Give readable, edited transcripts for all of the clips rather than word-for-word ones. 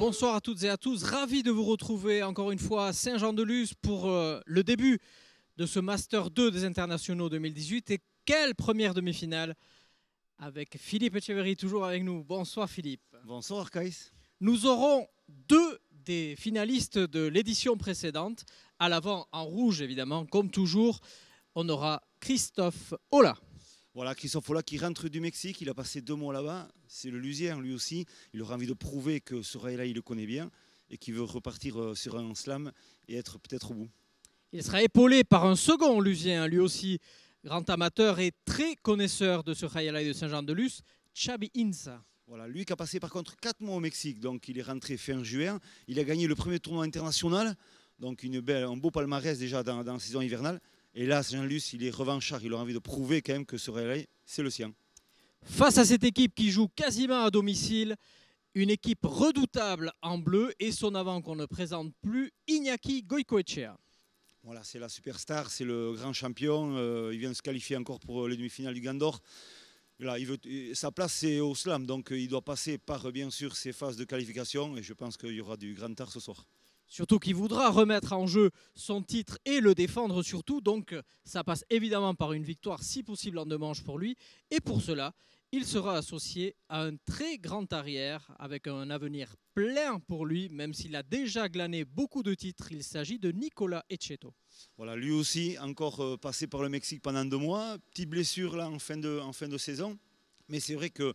Bonsoir à toutes et à tous, ravi de vous retrouver encore une fois à Saint-Jean-de-Luz pour le début de ce Master 2 des Internationaux 2018. Et quelle première demi-finale avec Philippe Etcheverry toujours avec nous. Bonsoir Philippe. Bonsoir Kaïs. Nous aurons deux des finalistes de l'édition précédente. À l'avant en rouge évidemment, comme toujours, on aura Christophe Ola. Voilà, Christophe Ola qui rentre du Mexique, il a passé 2 mois là-bas, c'est le Lusien lui aussi, il aura envie de prouver que ce rail-là il le connaît bien et qu'il veut repartir sur un slam et être peut-être au bout. Il sera épaulé par un second Lusien, lui aussi grand amateur et très connaisseur de ce rail de Saint-Jean-de-Luz, Xabi Insa. Voilà, lui qui a passé par contre 4 mois au Mexique, donc il est rentré fin juin, il a gagné le premier tournoi international, donc un beau palmarès déjà dans la saison hivernale. Et là, Saint-Jean-de-Luz, il est revanchard, il a envie de prouver quand même que ce rail, c'est le sien. Face à cette équipe qui joue quasiment à domicile, une équipe redoutable en bleu et son avant qu'on ne présente plus, Iñaki Goicoechea. Voilà, c'est la superstar, c'est le grand champion, il vient de se qualifier encore pour les demi-finales du Gandor. Là, sa place c'est au slam, donc il doit passer par bien sûr ses phases de qualification et je pense qu'il y aura du grand art ce soir. Surtout qu'il voudra remettre en jeu son titre et le défendre surtout. Donc ça passe évidemment par une victoire si possible en 2 manches pour lui. Et pour cela, il sera associé à un très grand arrière avec un avenir plein pour lui, même s'il a déjà glané beaucoup de titres. Il s'agit de Nicolas Etcheto. Voilà, lui aussi encore passé par le Mexique pendant 2 mois. Petite blessure là en fin de saison. Mais c'est vrai que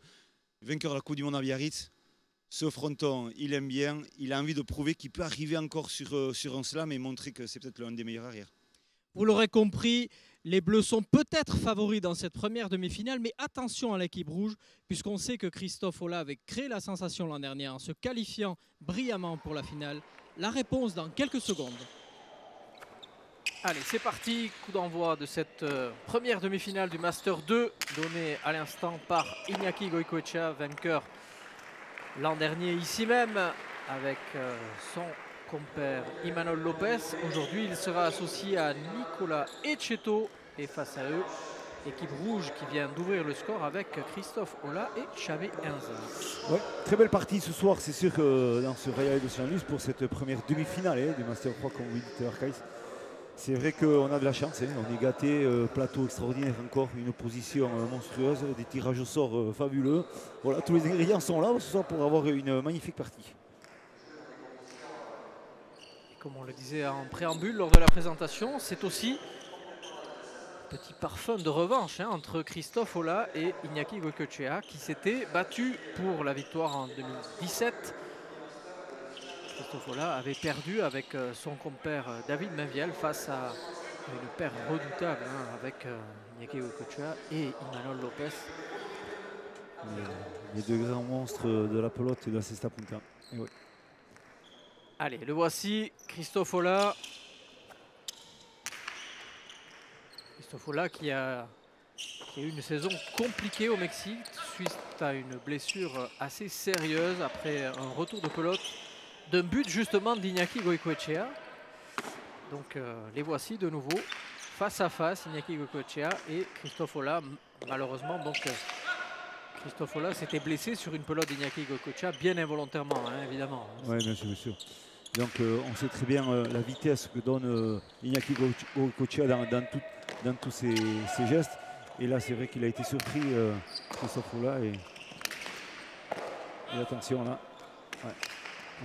vainqueur de la Coupe du Monde à Biarritz, ce fronton, il aime bien, il a envie de prouver qu'il peut arriver encore sur un slam et montrer que c'est peut-être l'un des meilleurs arrières. Vous l'aurez compris, les Bleus sont peut-être favoris dans cette première demi-finale, mais attention à l'équipe rouge, puisqu'on sait que Christophe Ola avait créé la sensation l'an dernier en se qualifiant brillamment pour la finale. La réponse dans quelques secondes. Allez, c'est parti, coup d'envoi de cette première demi-finale du Master 2, donnée à l'instant par Iñaki Goicoechea, vainqueur l'an dernier ici même avec son compère Imanol Lopez. Aujourd'hui, il sera associé à Nicolas Etcheto et face à eux, équipe rouge qui vient d'ouvrir le score avec Christophe Ola et Xabi Insa. Ouais, très belle partie ce soir, c'est sûr que dans ce Rail de Saint-Jean-de-Luz pour cette première demi-finale du Master 3 comme vous dites tout à l'heure, Kaïs. C'est vrai qu'on a de la chance, on est gâté, plateau extraordinaire encore, une opposition monstrueuse, des tirages au sort fabuleux. Voilà, tous les ingrédients sont là ce soir pour avoir une magnifique partie. Et comme on le disait en préambule lors de la présentation, c'est aussi un petit parfum de revanche entre Christophe Ola et Iñaki Goicoechea qui s'étaient battus pour la victoire en 2017. Christophe Ola avait perdu avec son compère David Mainviel face à une paire redoutable avec Iñaki Goicoechea et Imanol Lopez. Les 2 grands monstres de la pelote et de la Cesta Punta. Ouais. Allez, le voici, Christophe Ola. Christophe Ola qui a eu une saison compliquée au Mexique suite à une blessure assez sérieuse après un retour de pelote d'un but justement d'Iñaki Goicoechea. Donc les voici de nouveau face à face, Iñaki Goicoechea et Christophe Ola. Malheureusement, donc Christophe Ola s'était blessé sur une pelote d'Iñaki Goicoechea, bien involontairement, évidemment. Oui, bien sûr, bien sûr. Donc on sait très bien la vitesse que donne Iñaki Goicoechea dans tous ses gestes. Et là, c'est vrai qu'il a été surpris, Christophe Ola. Et attention là. Ouais.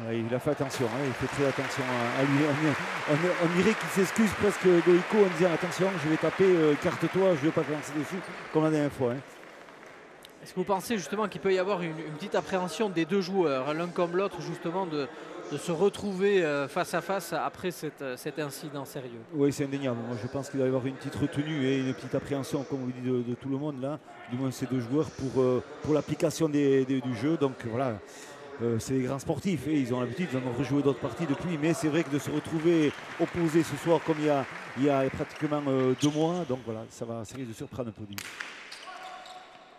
Ouais, il a fait attention, il fait très attention à lui. On dirait qu'il s'excuse presque Goico en disant attention, je vais taper, carte-toi, je ne vais pas te lancer dessus, comme la dernière fois. Est-ce que vous pensez justement qu'il peut y avoir une petite appréhension des 2 joueurs, l'un comme l'autre, justement, de se retrouver face à face après cet incident sérieux? Oui, c'est indéniable. Moi, je pense qu'il va y avoir une petite retenue et une petite appréhension, comme vous dites, de tout le monde là, du moins ces 2 joueurs pour l'application du jeu. Donc voilà. C'est des grands sportifs et ils ont l'habitude, ils en ont rejoué d'autres parties depuis, mais c'est vrai que de se retrouver opposés ce soir comme il y a pratiquement 2 mois, donc voilà, ça risque de surprendre un peu.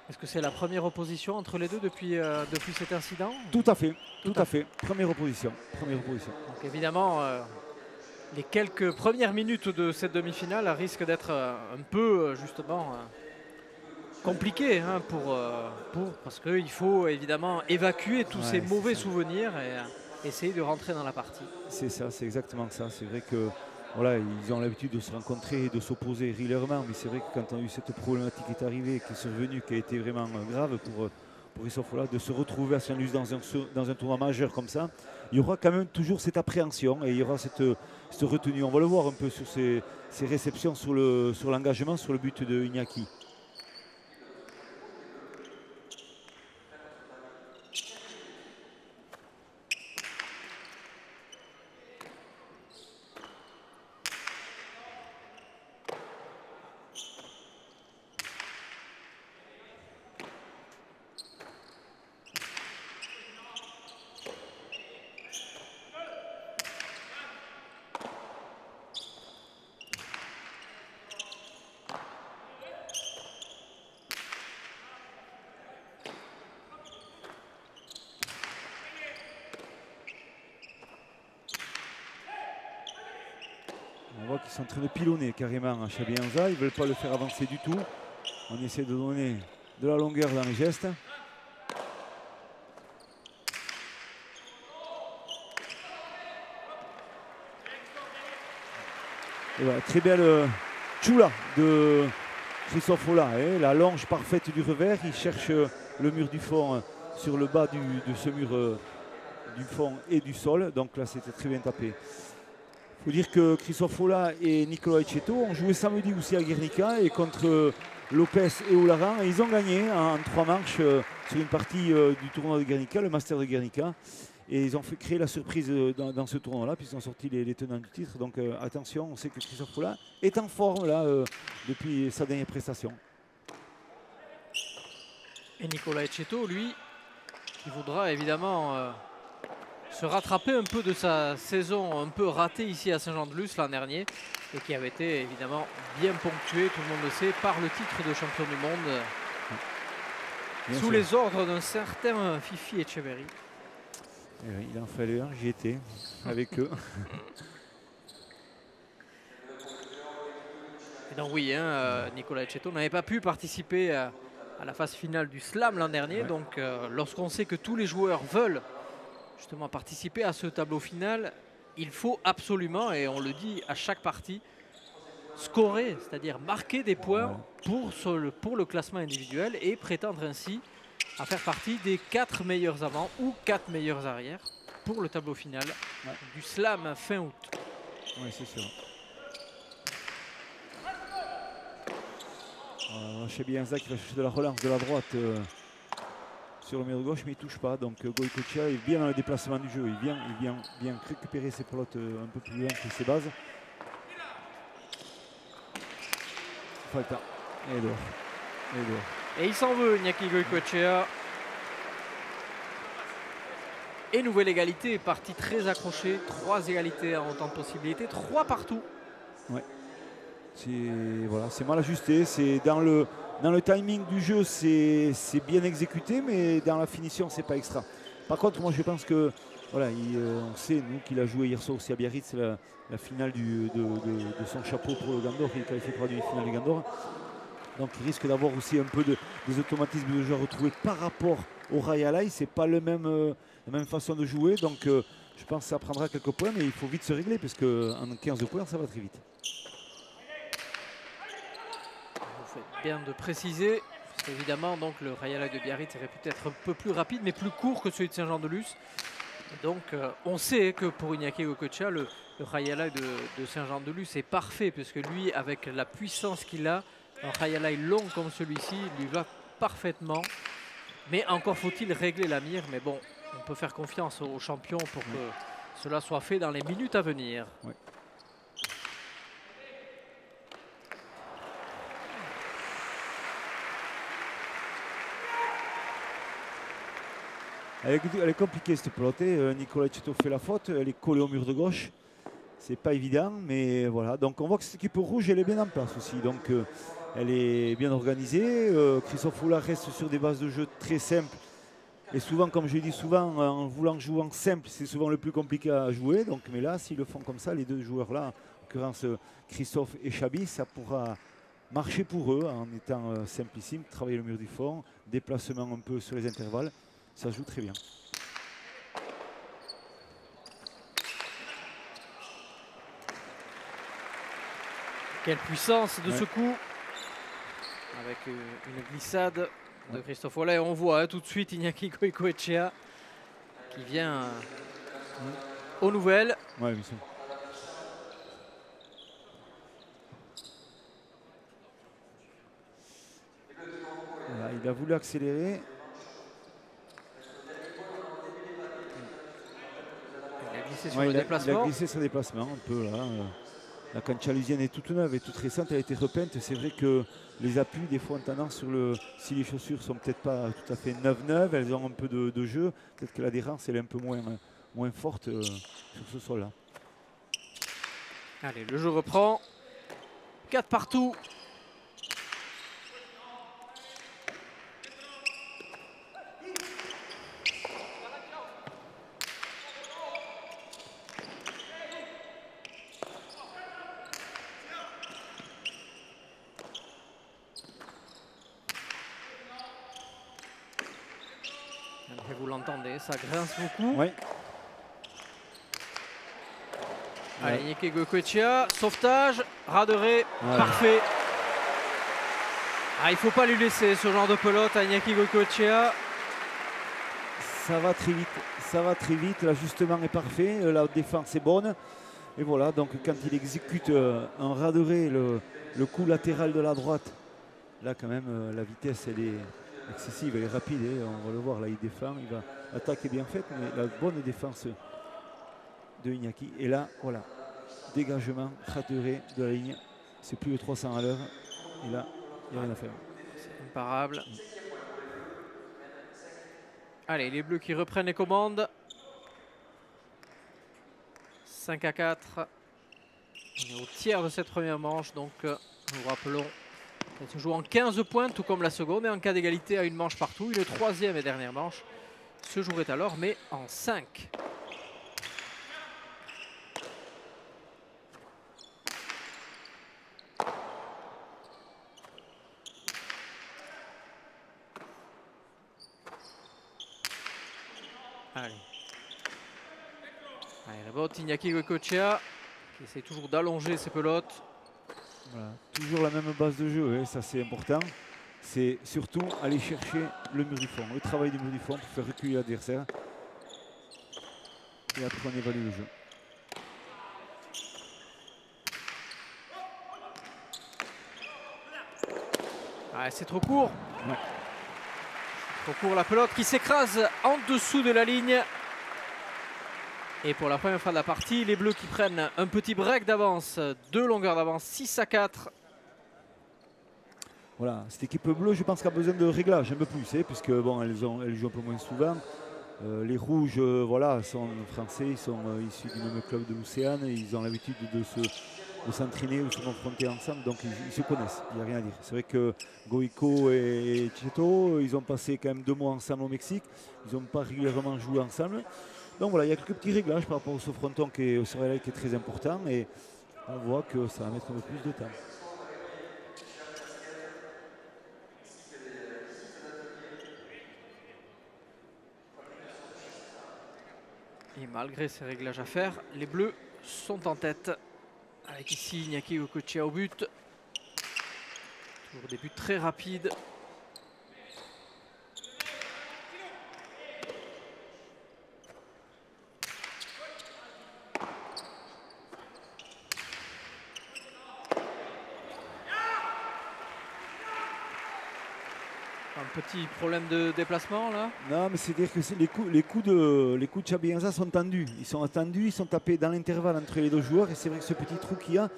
Est-ce que c'est la première opposition entre les deux depuis cet incident? Tout à fait, tout à fait. Première opposition. Donc évidemment, les quelques premières minutes de cette demi-finale risquent d'être un peu justement compliqué parce qu'il faut évidemment évacuer tous ces mauvais souvenirs essayer de rentrer dans la partie. C'est ça, c'est exactement ça. C'est vrai que voilà, ils ont l'habitude de se rencontrer et de s'opposer régulièrement, mais c'est vrai que quand on a eu cette problématique qui est arrivée, qui est survenue, qui a été vraiment grave pour Christophe Ola, de se retrouver à Saint-Luce dans un tournoi majeur comme ça, il y aura quand même toujours cette appréhension et il y aura cette retenue. On va le voir un peu sur ces réceptions, sur l'engagement, sur le but de Iñaki. On voit qu'ils sont en train de pilonner carrément à Chabianza. Ils ne veulent pas le faire avancer du tout. On essaie de donner de la longueur dans les gestes. Et voilà, très belle chula de Christophe Ola. La longe parfaite du revers. Il cherche le mur du fond sur le bas de ce mur du fond et du sol. Donc là, c'était très bien tapé. Il faut dire que Christophe Ola et Nicolas Ecceto ont joué samedi aussi à Guernica et contre Lopez et Oularan. Ils ont gagné en 3 manches sur une partie du tournoi de Guernica, le Master de Guernica. Et ils ont créé la surprise dans ce tournoi-là, puisqu'ils ont sorti les tenants du titre. Donc attention, on sait que Christophe Ola est en forme là, depuis sa dernière prestation. Et Nicolas Ecceto, lui, qui voudra évidemment se rattraper un peu de sa saison un peu ratée ici à Saint-Jean-de-Luz l'an dernier et qui avait été évidemment bien ponctué, tout le monde le sait, par le titre de champion du monde sous les ordres d'un certain Fifi Etcheverry. Il en fallait un, j'y étais avec eux. Et donc oui, Nicolas Ecceto n'avait pas pu participer à la phase finale du slam l'an dernier. Ouais. Donc lorsqu'on sait que tous les joueurs veulent justement participer à ce tableau final, il faut absolument, et on le dit à chaque partie, scorer, c'est-à-dire marquer des points pour le classement individuel et prétendre ainsi à faire partie des 4 meilleurs avants ou 4 meilleurs arrières pour le tableau final du slam fin août. Oui, c'est sûr. Chabianza qui va chercher de la relance de la droite sur le mur de gauche, mais il ne touche pas. Donc Goycochea est bien dans le déplacement du jeu. Il vient récupérer ses pelotes un peu plus loin que ses bases. Falta. Et dehors. Et il s'en veut, Iñaki Goycochea. Et nouvelle égalité, partie très accrochée. 3 égalités en autant de possibilités, 3 partout. Ouais. C'est mal ajusté. C'est dans le timing du jeu, c'est bien exécuté, mais dans la finition, c'est pas extra. Par contre, moi, je pense que voilà, on sait nous qu'il a joué hier soir aussi à Biarritz, la finale de son chapeau pour le Gandor. Il est qualifié pour la demi-finale du Gandor. Donc, il risque d'avoir aussi un peu des automatismes de jeu à retrouver par rapport au Rayalai. C'est pas la même façon de jouer. Donc, je pense que ça prendra quelques points, mais il faut vite se régler parce qu'en 15 points, ça va très vite. Bien de préciser, parce qu'évidemment donc le Rayalai de Biarritz est réputé être un peu plus rapide mais plus court que celui de Saint-Jean-de-Luz. Donc on sait que pour Iñaki Goycochea, le Rayalai de Saint-Jean-de-Luz est parfait, puisque lui, avec la puissance qu'il a, un Rayalai long comme celui-ci lui va parfaitement. Mais encore faut-il régler la mire, mais bon, on peut faire confiance aux champions pour que cela soit fait dans les minutes à venir. Ouais. Elle est compliquée cette pelote. Nicolas Ecceto fait la faute. Elle est collée au mur de gauche. C'est pas évident, mais voilà. Donc on voit que cette équipe rouge, elle est bien en place aussi. Donc elle est bien organisée. Christophe Ola reste sur des bases de jeu très simples. Et souvent, comme je dis souvent, en voulant jouer en simple, c'est souvent le plus compliqué à jouer. Donc, mais là, s'ils le font comme ça, les deux joueurs-là, en l'occurrence Christophe et Chabi, ça pourra marcher pour eux en étant simplissime. Travailler le mur du fond, déplacement un peu sur les intervalles. Ça joue très bien. Quelle puissance de ce coup. Avec une glissade de Christophe Ola. Et on voit tout de suite Iñaki Goicoechea qui vient aux nouvelles. Ouais, bien sûr. Voilà, il a voulu accélérer. Il a glissé sur le déplacement. Il a glissé sur le déplacement un peu là. La canne chaleusienne est toute neuve et toute récente, elle a été repeinte. C'est vrai que les appuis, des fois, ont tendance sur le. Si les chaussures sont peut-être pas tout à fait neuves, elles ont un peu de jeu. Peut-être que l'adhérence elle est un peu moins forte sur ce sol-là. Allez, le jeu reprend. 4 partout. Vous l'entendez, ça grince beaucoup. Ouais. Allez, Iñaki Goicoechea, sauvetage, Raderet, parfait. Ah, il ne faut pas lui laisser ce genre de pelote à Iñaki Goicoechea. Ça va très vite, l'ajustement est parfait, la défense est bonne. Et voilà, donc quand il exécute un Raderet, le coup latéral de la droite, là quand même la vitesse elle est excessive, elle est rapide, on va le voir, là il défend, l'attaque est bien faite, mais la bonne défense de Iñaki. Et là, voilà, dégagement, Raderet de la ligne, c'est plus de 300 à l'heure, et là, il n'y a rien à faire. C'est imparable. Allez, les Bleus qui reprennent les commandes. 5-4. On est au tiers de cette première manche, donc nous rappelons qu'elle se joue en 15 points, tout comme la seconde, et en cas d'égalité à une manche partout. Une troisième et dernière manche se jouerait alors, mais en 5. Allez. Allez, la botte, Iñaki Goicoechea qui essaie toujours d'allonger ses pelotes. Voilà, toujours la même base de jeu, ça c'est important. C'est surtout aller chercher le mur du fond, le travail du mur du fond pour faire reculer l'adversaire. Et après on évalue le jeu. Ah, c'est trop court. Ouais. Trop court, la pelote qui s'écrase en dessous de la ligne. Et pour la première fois de la partie, les Bleus qui prennent un petit break d'avance, 2 longueurs d'avance, 6-4. Voilà, cette équipe bleue, je pense qu'elle a besoin de réglage un peu plus, puisque bon, elles jouent un peu moins souvent. Les rouges, voilà, sont français, ils sont issus du même club de l'Océane, ils ont l'habitude de s'entraîner ou se confronter ensemble, donc ils se connaissent, il n'y a rien à dire. C'est vrai que Goico et Cheto, ils ont passé quand même 2 mois ensemble au Mexique, ils n'ont pas régulièrement joué ensemble. Donc voilà, il y a quelques petits réglages par rapport au fronton qui est très important, et on voit que ça va mettre un peu plus de temps. Et malgré ces réglages à faire, les Bleus sont en tête. Avec ici Iñaki Goicoechea au but. Toujours des buts très rapides. Un petit problème de déplacement là. Non, mais c'est-à-dire que les coups de Chabienza sont tendus. Ils sont attendus, ils sont tapés dans l'intervalle entre les deux joueurs. Et c'est vrai que ce petit trou qu'il y a,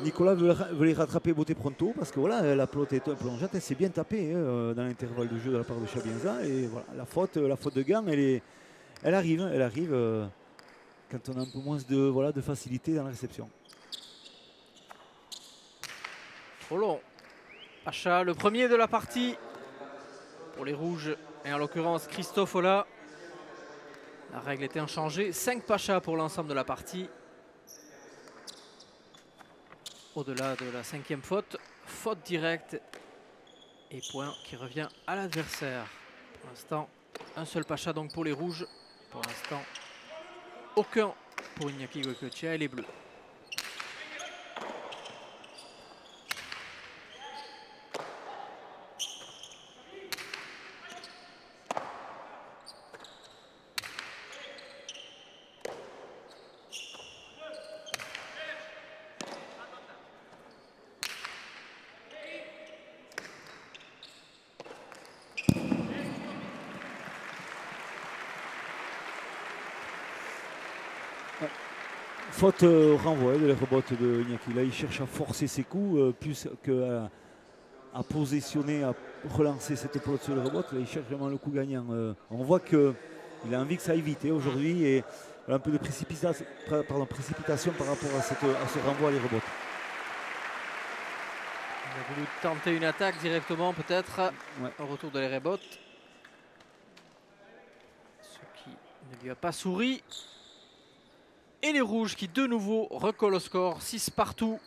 Nicolas veut les rattraper beauté pronto parce que voilà, la pelote est plongeante, elle s'est bien tapée dans l'intervalle de jeu de la part de Chabienza. Et voilà, la faute de Gant, elle arrive quand on a un peu moins de facilité dans la réception. Trop long. Pacha, le premier de la partie pour les rouges, et en l'occurrence Christophe Ola. La règle était inchangée. 5 Pacha pour l'ensemble de la partie. Au-delà de la 5e faute, faute directe et point qui revient à l'adversaire. Pour l'instant, un seul Pacha donc pour les rouges. Pour l'instant, aucun pour Iñaki Goicoechea et les bleus. faute au renvoi de la rebote de Iñaki. Là, il cherche à forcer ses coups plus qu'à à positionner, à relancer cette pelote sur le rebot. Là, il cherche vraiment le coup gagnant. On voit qu'il a envie que ça aille vite aujourd'hui et un peu de précipitation par rapport à ce renvoi à les rebots. Il a voulu tenter une attaque directement peut-être au retour de les rebots. Ce qui ne lui a pas souri. Et les rouges qui de nouveau recollent au score, 6 partout.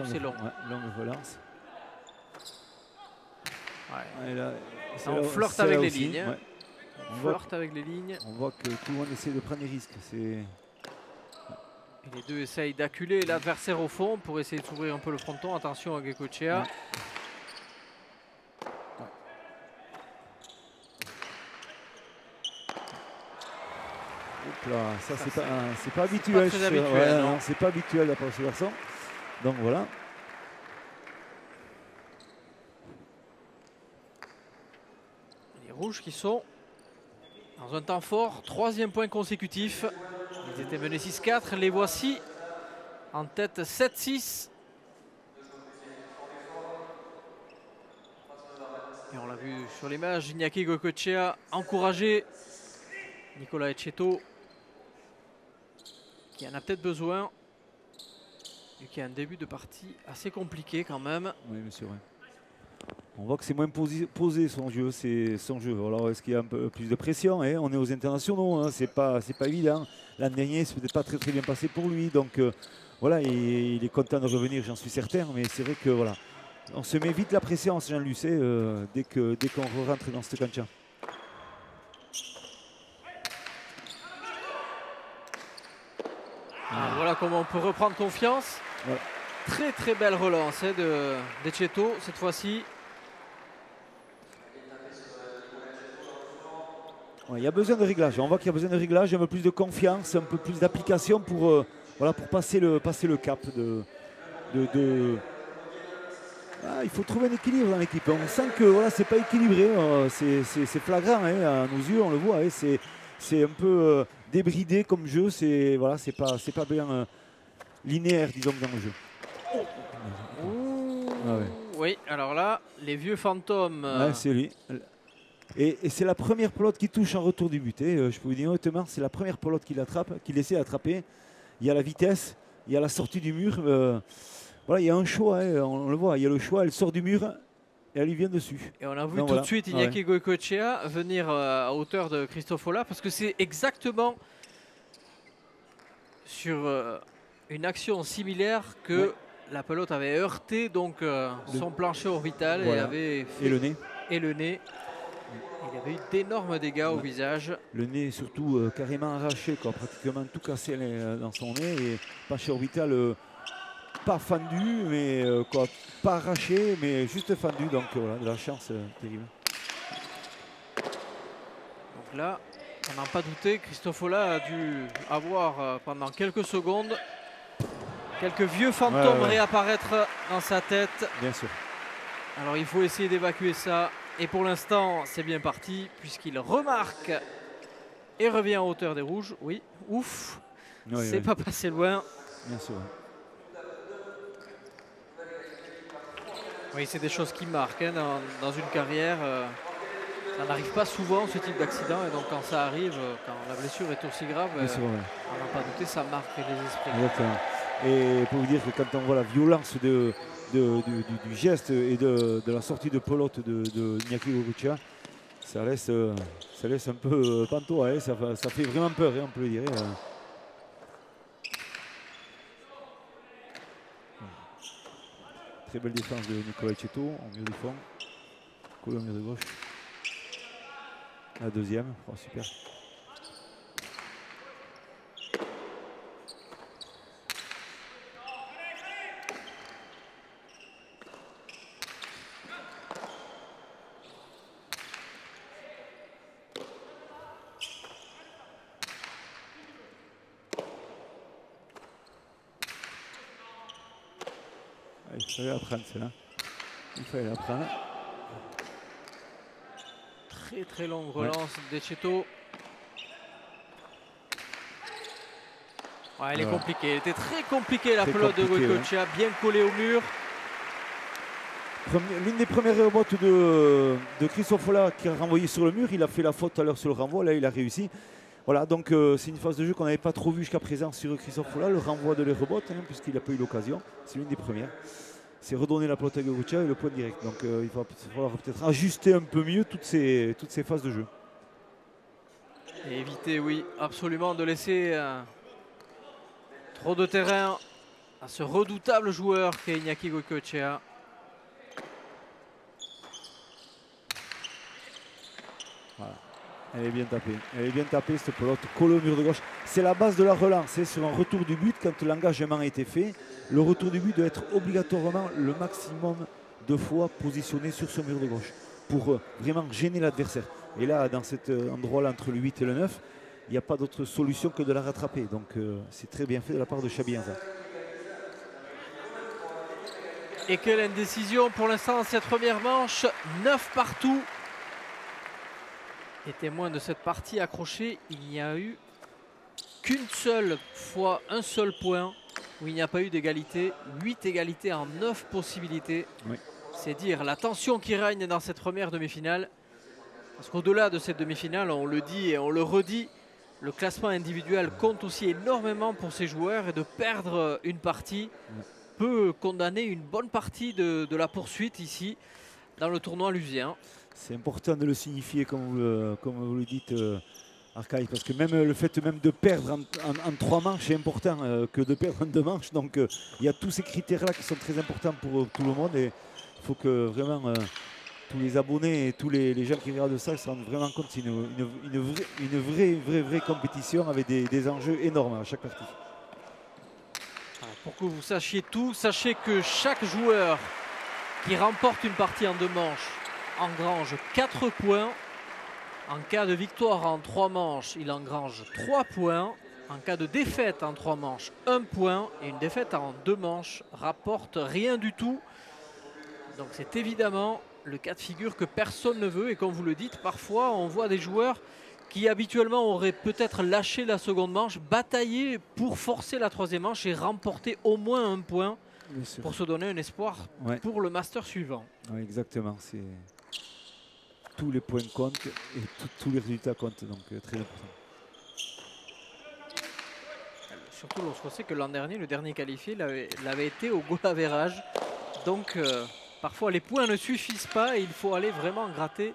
C'est long. Longue relance. Ouais. Là, on flirte avec les aussi, lignes. Ouais. On flirte avec les lignes. On voit que tout le monde essaie de prendre des risques. Et les deux essayent d'acculer l'adversaire au fond pour essayer de s'ouvrir un peu le fronton. Attention à Goicoechea. Ça c'est pas habituel. C'est pas habituel d'après ce garçon. Donc voilà. Les rouges qui sont dans un temps fort, 3e point consécutif. Ils étaient menés 6-4, les voici en tête 7-6. Et on l'a vu sur l'image, Iñaki Goicoechea encouragé Nicolas Etcheto qui en a peut-être besoin et qui a un début de partie assez compliqué quand même. Oui, monsieur. Ouais. On voit que c'est moins posé son jeu. Alors est-ce qu'il y a un peu plus de pression On est aux internationaux, c'est pas évident. L'an dernier, c'est peut-être pas très bien passé pour lui. Donc voilà, il est content de revenir, j'en suis certain. Mais c'est vrai que voilà, on se met vite la pression, Jean Lucet, dès qu'on rentre dans ce cancha. Voilà comment on peut reprendre confiance. Voilà. Très très belle relance d'Etcheto cette fois-ci. Il y a besoin de réglage. On voit qu'il y a besoin de réglage, un peu plus de confiance, un peu plus d'application pour passer le cap il faut trouver un équilibre dans l'équipe. On sent que c'est pas équilibré. C'est flagrant à nos yeux, on le voit. C'est un peu débridé comme jeu. C'est pas bien linéaire, disons, dans le jeu. Oui, alors là, les vieux fantômes. C'est lui. Et c'est la première pelote qui touche en retour du but. Je peux vous dire honnêtement, c'est la première pelote qu'il essaie d'attraper. Il y a la vitesse, il y a la sortie du mur. Il y a un choix, on le voit. Il y a le choix, elle sort du mur et elle lui vient dessus. Et on a vu tout de suite Iñaki Goicoechea venir à hauteur de Christophe Olah parce que c'est exactement sur une action similaire que la pelote avait heurté donc son plancher orbital et avait fait le nez. Et le nez. Il avait eu d'énormes dégâts au visage. Le nez surtout carrément arraché, pratiquement tout cassé dans son nez. Et plancher orbital pas fendu, mais pas arraché, mais juste fendu. Donc voilà, de la chance terrible. Donc là, on n'a pas douté, Christophe Olah a dû avoir pendant quelques secondes quelques vieux fantômes réapparaître dans sa tête. Bien sûr. Alors il faut essayer d'évacuer ça. Et pour l'instant, c'est bien parti, puisqu'il remarque et revient en hauteur des rouges. Oui, ouf, c'est pas passé loin. Bien sûr. Oui, c'est des choses qui marquent dans une carrière. Ça n'arrive pas souvent, ce type d'accident. Et donc quand ça arrive, quand la blessure est aussi grave, on n'a pas douté, ça marque les esprits. Exactement. Et pour vous dire que quand on voit la violence du geste et de la sortie de pelote de Iñaki Goicoechea, ça laisse un peu pantois, ça fait vraiment peur, on peut le dire. Très belle défense de Nicolas Etcheto, en mur du fond, collé au mur de gauche. La deuxième, super. Il fallait la prendre celle-là. Il fallait la prendre. Très très longue relance d'Ecceto. Ouais, elle est compliquée. Elle était très compliquée la pelote de Goycochea, bien collée au mur. L'une des premières rebottes de Christophe Ola qui a renvoyé sur le mur. Il a fait la faute tout à l'heure sur le renvoi. Là, il a réussi. Voilà, donc c'est une phase de jeu qu'on n'avait pas trop vue jusqu'à présent sur Christophe Ola. Le renvoi de les rebottes, puisqu'il n'a pas eu l'occasion. C'est l'une des premières. C'est redonner la pelote à Goycochea et le point direct. Donc il va falloir peut-être ajuster un peu mieux toutes ces phases de jeu. Et éviter, oui, absolument de laisser trop de terrain à ce redoutable joueur qu'est Iñaki Goycochea. Voilà. Elle est bien tapée. Elle est bien tapée cette pelote. Collée au mur de gauche. C'est la base de la relance. C'est sur un retour du but quand l'engagement a été fait. Le retour du but doit être obligatoirement le maximum de fois positionné sur ce mur de gauche pour vraiment gêner l'adversaire. Et là, dans cet endroit-là, entre le 8 et le 9, il n'y a pas d'autre solution que de la rattraper. Donc c'est très bien fait de la part de Chabi Henza. Et quelle indécision pour l'instant dans cette première manche. 9 partout. Et témoin de cette partie accrochée, il n'y a eu qu'une seule fois, un seul point où il n'y a pas eu d'égalité. 8 égalités en 9 possibilités. Oui. C'est dire la tension qui règne dans cette première demi-finale. Parce qu'au-delà de cette demi-finale, on le dit et on le redit, le classement individuel compte aussi énormément pour ces joueurs. Et de perdre une partie peut condamner une bonne partie de la poursuite ici dans le tournoi lusien. C'est important de le signifier comme vous le dites, Arcaï, parce que même le fait même de perdre en 3 manches est important que de perdre en 2 manches. Donc il y a tous ces critères-là qui sont très importants pour tout le monde et il faut que vraiment tous les abonnés et tous les gens qui regardent ça se rendent vraiment compte. C'est une vraie compétition avec des enjeux énormes à chaque partie. Pour que vous sachiez tout, sachez que chaque joueur qui remporte une partie en 2 manches engrange 4 points. En cas de victoire en 3 manches, il engrange 3 points. En cas de défaite en 3 manches, 1 point. Et une défaite en 2 manches rapporte rien du tout. Donc c'est évidemment le cas de figure que personne ne veut. Et comme vous le dites, parfois on voit des joueurs qui habituellement auraient peut-être lâché la seconde manche, batailler pour forcer la 3e manche et remporter au moins 1 point pour se donner un espoir pour le master suivant. Oui, exactement. Tous les points comptent et tous les résultats comptent, donc très important. Surtout lorsqu'on sait que l'an dernier, le dernier qualifié l'avait été au goal average. Donc parfois les points ne suffisent pas et il faut aller vraiment gratter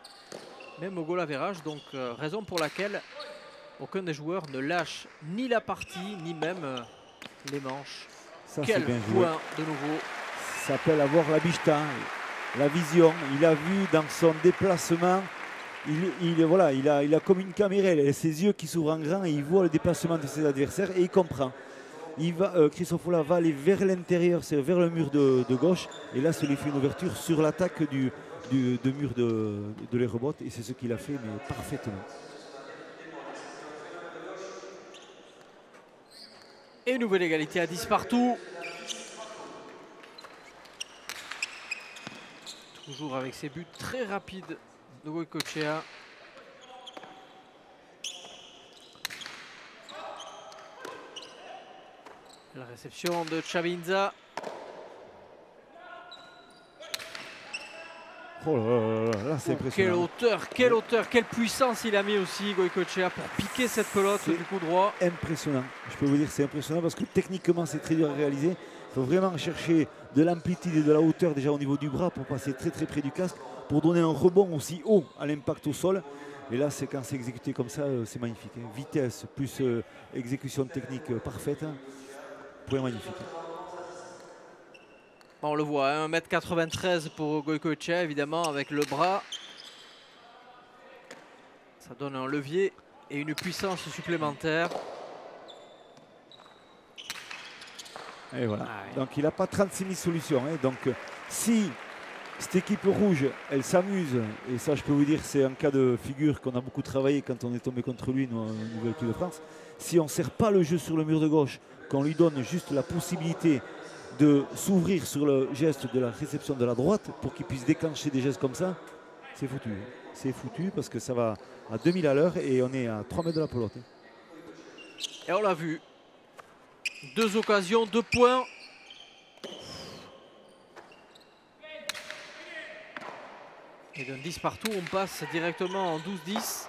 même au goal average. Donc raison pour laquelle aucun des joueurs ne lâche ni la partie ni même les manches. Ça, quel point de nouveau. Ça s'appelle avoir la bicheta. La vision, il a vu dans son déplacement, il a comme une caméra, il a ses yeux qui s'ouvrent en grand et il voit le déplacement de ses adversaires et il comprend. Christophe Ola va aller vers l'intérieur, c'est vers le mur de gauche et là ça lui fait une ouverture sur l'attaque du mur de les rebottes et c'est ce qu'il a fait mais parfaitement. Et nouvelle égalité à 10 partout. Toujours avec ses buts très rapides de Goycochea. La réception de Chabi Henza. Oh là, c'est impressionnant. Quelle hauteur, quelle puissance il a mis aussi Goycochea pour piquer cette pelote du coup droit. Impressionnant. Je peux vous dire c'est impressionnant parce que techniquement c'est très dur à réaliser. Il faut vraiment chercher de l'amplitude et de la hauteur déjà au niveau du bras pour passer très près du casque, pour donner un rebond aussi haut à l'impact au sol. Et là, c'est quand c'est exécuté comme ça, c'est magnifique. Vitesse plus exécution technique parfaite. Point magnifique. On le voit, 1m93 pour Goycochea, évidemment, avec le bras. Ça donne un levier et une puissance supplémentaire. Et voilà. Donc il n'a pas 36 000 solutions. Donc si cette équipe rouge, elle s'amuse, et ça je peux vous dire c'est un cas de figure qu'on a beaucoup travaillé quand on est tombé contre lui, nous, au niveau équipe de France. Si on ne sert pas le jeu sur le mur de gauche, qu'on lui donne juste la possibilité de s'ouvrir sur le geste de la réception de la droite pour qu'il puisse déclencher des gestes comme ça, c'est foutu. C'est foutu parce que ça va à 2000 à l'heure et on est à 3 mètres de la pelote. Et on l'a vu. 2 occasions, 2 points. Et d'un 10 partout, on passe directement en 12-10.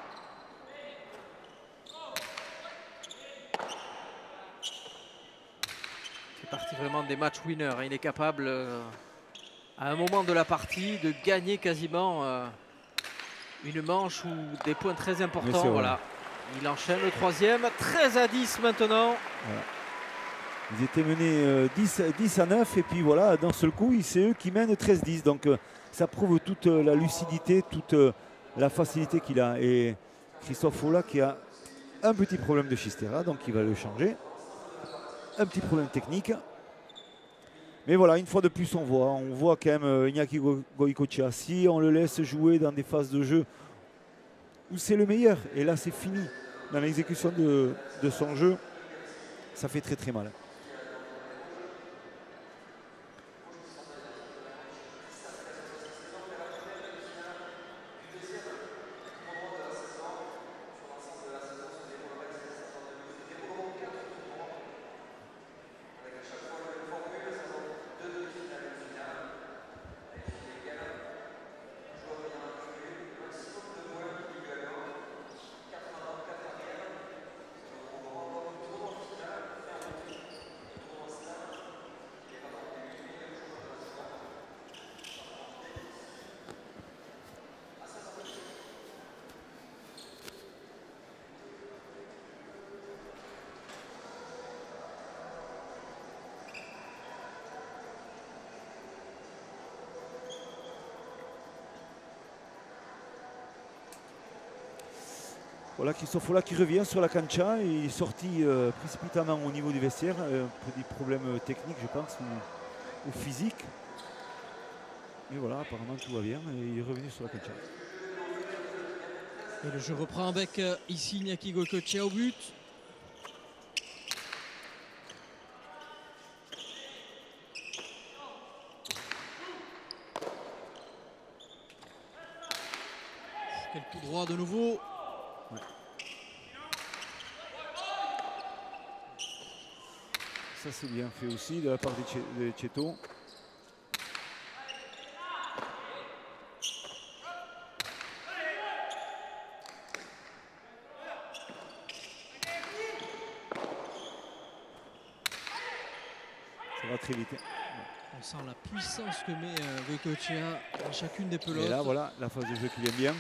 C'est parti vraiment des matchs winners. Il est capable, à un moment de la partie, de gagner quasiment une manche ou des points très importants. Voilà. Il enchaîne le 3e. 13-10 maintenant. Voilà. Ils étaient menés 10-9 et puis voilà, d'un seul coup, c'est eux qui mènent 13-10. Donc ça prouve toute la lucidité, toute la facilité qu'il a. Et Christophe Ola qui a un petit problème de Chistera, donc il va le changer. Un petit problème technique. Mais voilà, une fois de plus, on voit quand même Iñaki Goicoechea. Si on le laisse jouer dans des phases de jeu où c'est le meilleur, et là c'est fini, dans l'exécution de son jeu, ça fait très très mal. Voilà Christophe Ola qui revient sur la cancha. Il est sorti précipitamment au niveau du vestiaire. Des problèmes techniques, je pense, ou physiques. Mais voilà, apparemment tout va bien et il est revenu sur la cancha. Et le jeu reprend avec ici Iñaki Goicoechea au but. Quel coup droit de nouveau. Ouais. Ça c'est bien fait aussi de la part de Cheto. Ça va très vite. On sent la puissance que met Goicoechea à chacune des pelotes. Et là voilà la phase de jeu qui vient bien.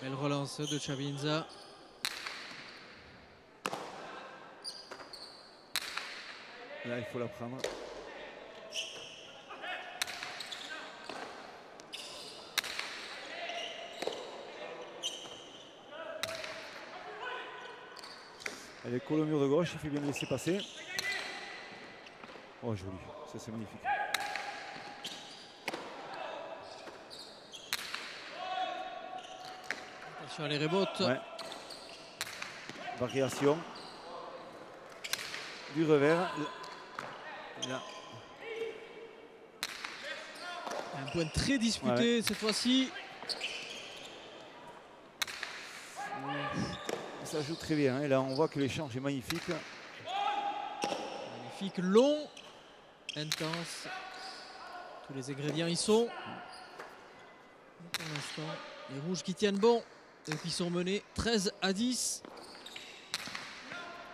Belle relance de Chavinza. Là, il faut la prendre. Elle est collée au mur de gauche, il fait bien le laisser passer. Oh, joli, ça c'est magnifique. Attention à les rebotes. Ouais. Variation. Du revers. Là. Un point très disputé cette fois-ci. Ça joue très bien. Et là, on voit que l'échange est magnifique. Magnifique, long, intense. Tous les ingrédients y sont. Pour l'instant, les rouges qui tiennent bon et qui sont menés 13-10.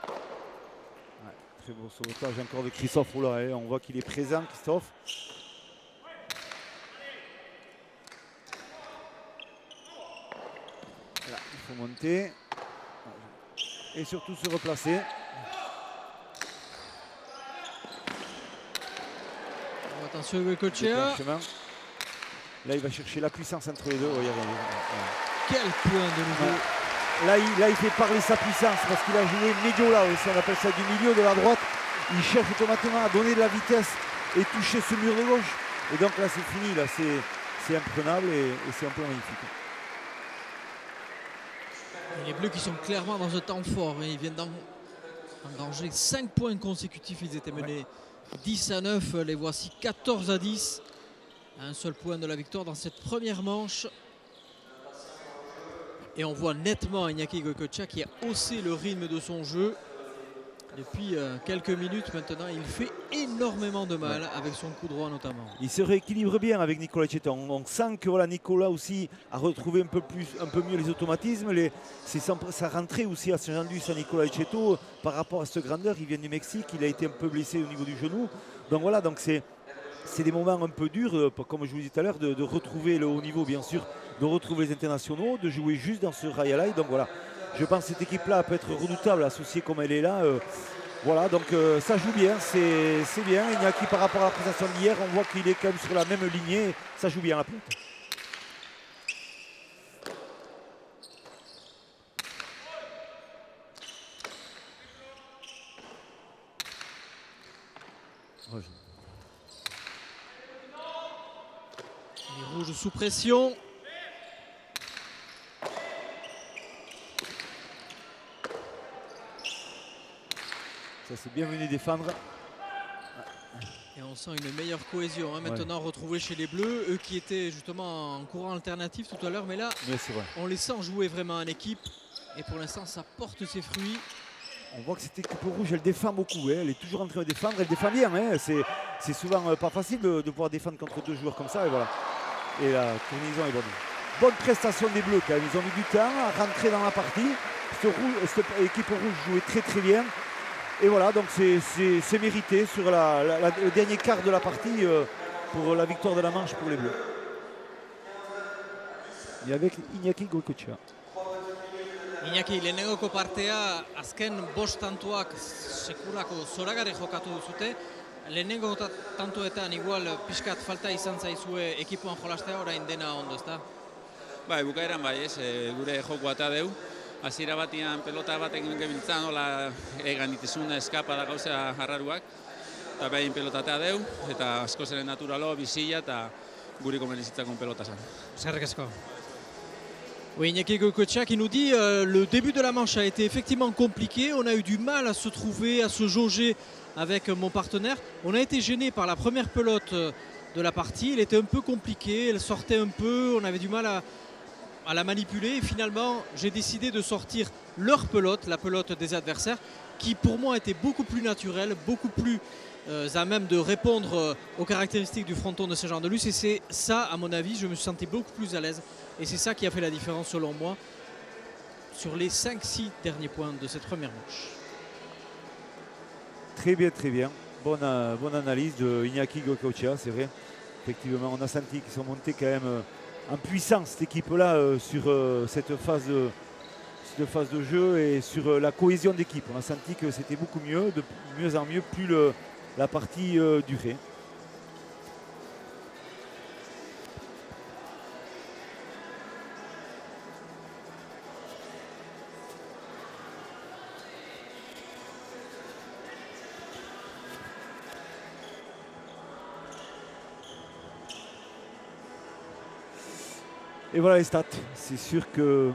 Ouais, très beau sauvetage encore de Christophe Ola. On voit qu'il est présent, Christophe. Là, il faut monter. Et surtout se replacer. Oh, attention Goicoechea. Là, il va chercher la puissance entre les deux. Oh, regardez. Quel point de nouveau. Ouais. Là, il fait parler sa puissance parce qu'il a joué médio là aussi. On appelle ça du milieu de la droite. Il cherche automatiquement à donner de la vitesse et toucher ce mur de gauche. Et donc là, c'est fini. Là, c'est imprenable et c'est un peu magnifique. Et les Bleus qui sont clairement dans un temps fort. Ils viennent d'engranger 5 points consécutifs. Ils étaient menés 10-9. Les voici 14-10. Un seul point de la victoire dans cette première manche. Et on voit nettement Iñaki Goicoechea qui a haussé le rythme de son jeu. Depuis quelques minutes maintenant, il fait énormément de mal avec son coup droit notamment. Il se rééquilibre bien avec Nicolas Etcheto. On sent que voilà, Nicolas aussi a retrouvé un peu mieux les automatismes. Sa rentrée aussi à Saint-Jean-de-Luz à Nicolas Etcheto par rapport à cette grandeur. Il vient du Mexique, il a été un peu blessé au niveau du genou. Donc voilà, donc c'est des moments un peu durs, comme je vous disais tout à l'heure, de retrouver le haut niveau bien sûr, de retrouver les internationaux, de jouer juste dans ce rail. Donc voilà. Je pense que cette équipe-là peut être redoutable, associée comme elle est là. Voilà, donc ça joue bien, c'est bien. Iñaki, par rapport à la prestation d'hier, on voit qu'il est quand même sur la même lignée. Ça joue bien la pelote. Les rouges sous pression. Ça c'est bien venu défendre. Et on sent une meilleure cohésion maintenant retrouvée chez les Bleus. Eux qui étaient justement en courant alternatif tout à l'heure. Mais là, on les sent jouer vraiment en équipe. Et pour l'instant, ça porte ses fruits. On voit que cette équipe rouge, elle défend beaucoup. Elle est toujours en train de défendre. Elle défend bien. C'est souvent pas facile de pouvoir défendre contre deux joueurs comme ça. Et voilà. Et la tournaison est bonne. Bonne prestation des Bleus quand même. Ils ont mis du temps à rentrer dans la partie. Cette équipe rouge jouait très très bien. Et voilà, donc c'est mérité sur le dernier quart de la partie pour la victoire de la manche pour les Bleus. Et avec Iñaki Goicoechea. Iñaki, lehenengoko partea azken 5 tantuak sekulako zoragarri jokatu duzute. Lehenengo tantuetan igual pixkat falta izan zaizue ekipoan jolastea, orain dena ondo, ezta? Bai, bukaeran bai, gure joko ata deu. Hasiera batean pelota baten gebiltzan, hola ganitezuna eskapada gauza arraruak. Eta behin pelota eta deu, eta asko zeren naturalo, bizila eta guri komenizitzakon pelota zen. Eskerrik asko. Oui, Iñaki Goicoechea qui nous dit le début de la manche a été effectivement compliqué. On a eu du mal à se trouver, à se jauger avec mon partenaire. On a été gêné par la première pelote de la partie. Elle était un peu compliquée, elle sortait un peu, on avait du mal à la manipuler. Et finalement, j'ai décidé de sortir leur pelote, la pelote des adversaires, qui pour moi était beaucoup plus naturelle, beaucoup plus à même de répondre aux caractéristiques du fronton de Saint-Jean-de-Luz. Et c'est ça, à mon avis, je me suis senti beaucoup plus à l'aise. Et c'est ça qui a fait la différence, selon moi, sur les 5-6 derniers points de cette première manche. Très bien, très bien. Bonne analyse de Iñaki Goicoechea, c'est vrai. Effectivement, on a senti qu'ils sont montés quand même en puissance, cette équipe-là, sur cette phase de jeu et sur la cohésion d'équipe. On a senti que c'était beaucoup mieux, de mieux en mieux, plus la partie durait. Et voilà les stats. C'est sûr que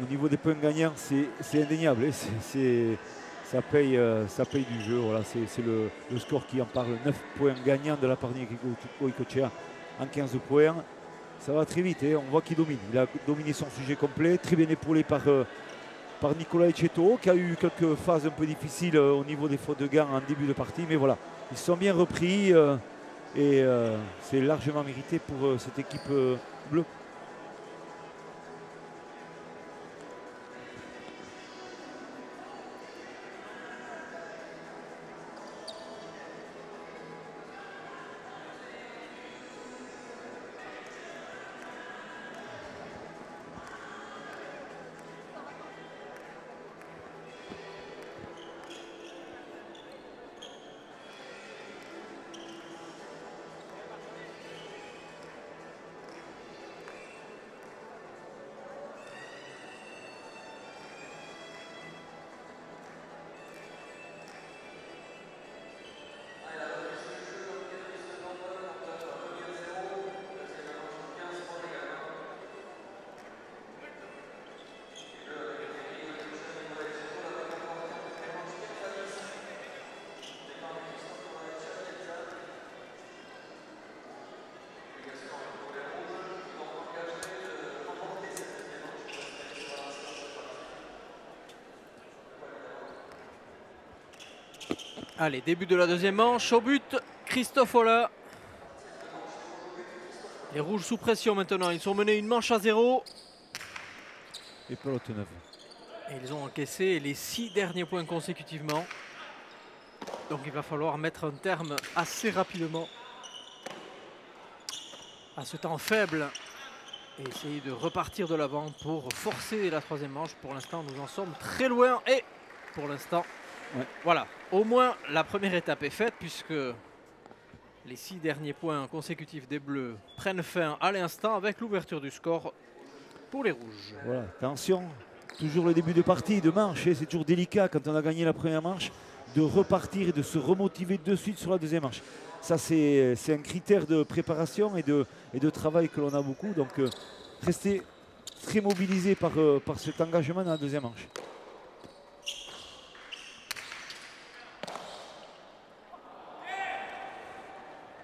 au niveau des points gagnants, c'est indéniable. Ça paye du jeu. Voilà, c'est le score qui en parle. 9 points gagnants de la part d'Iñaki Goicoechea en 15 points. Ça va très vite. On voit qu'il domine. Il a dominé son sujet complet. Très bien épaulé par Nicolas Etcheto, qui a eu quelques phases un peu difficiles au niveau des fautes de gants en début de partie. Mais voilà, ils se sont bien repris. Et c'est largement mérité pour cette équipe bleue. Allez, début de la deuxième manche. Au but, Christophe Ola. Les rouges sous pression maintenant. Ils sont menés une manche à 0. Et pelote neuve. Et ils ont encaissé les 6 derniers points consécutivement. Donc il va falloir mettre un terme assez rapidement à ce temps faible et essayer de repartir de l'avant pour forcer la troisième manche. Pour l'instant, nous en sommes très loin et pour l'instant, voilà, au moins la première étape est faite puisque les 6 derniers points consécutifs des Bleus prennent fin à l'instant avec l'ouverture du score pour les Rouges. Voilà, attention, toujours le début de partie, de manche, c'est toujours délicat quand on a gagné la première manche de repartir et de se remotiver de suite sur la deuxième manche. Ça, c'est un critère de préparation et de travail que l'on a beaucoup. Donc, rester très mobilisé par cet engagement dans la deuxième manche.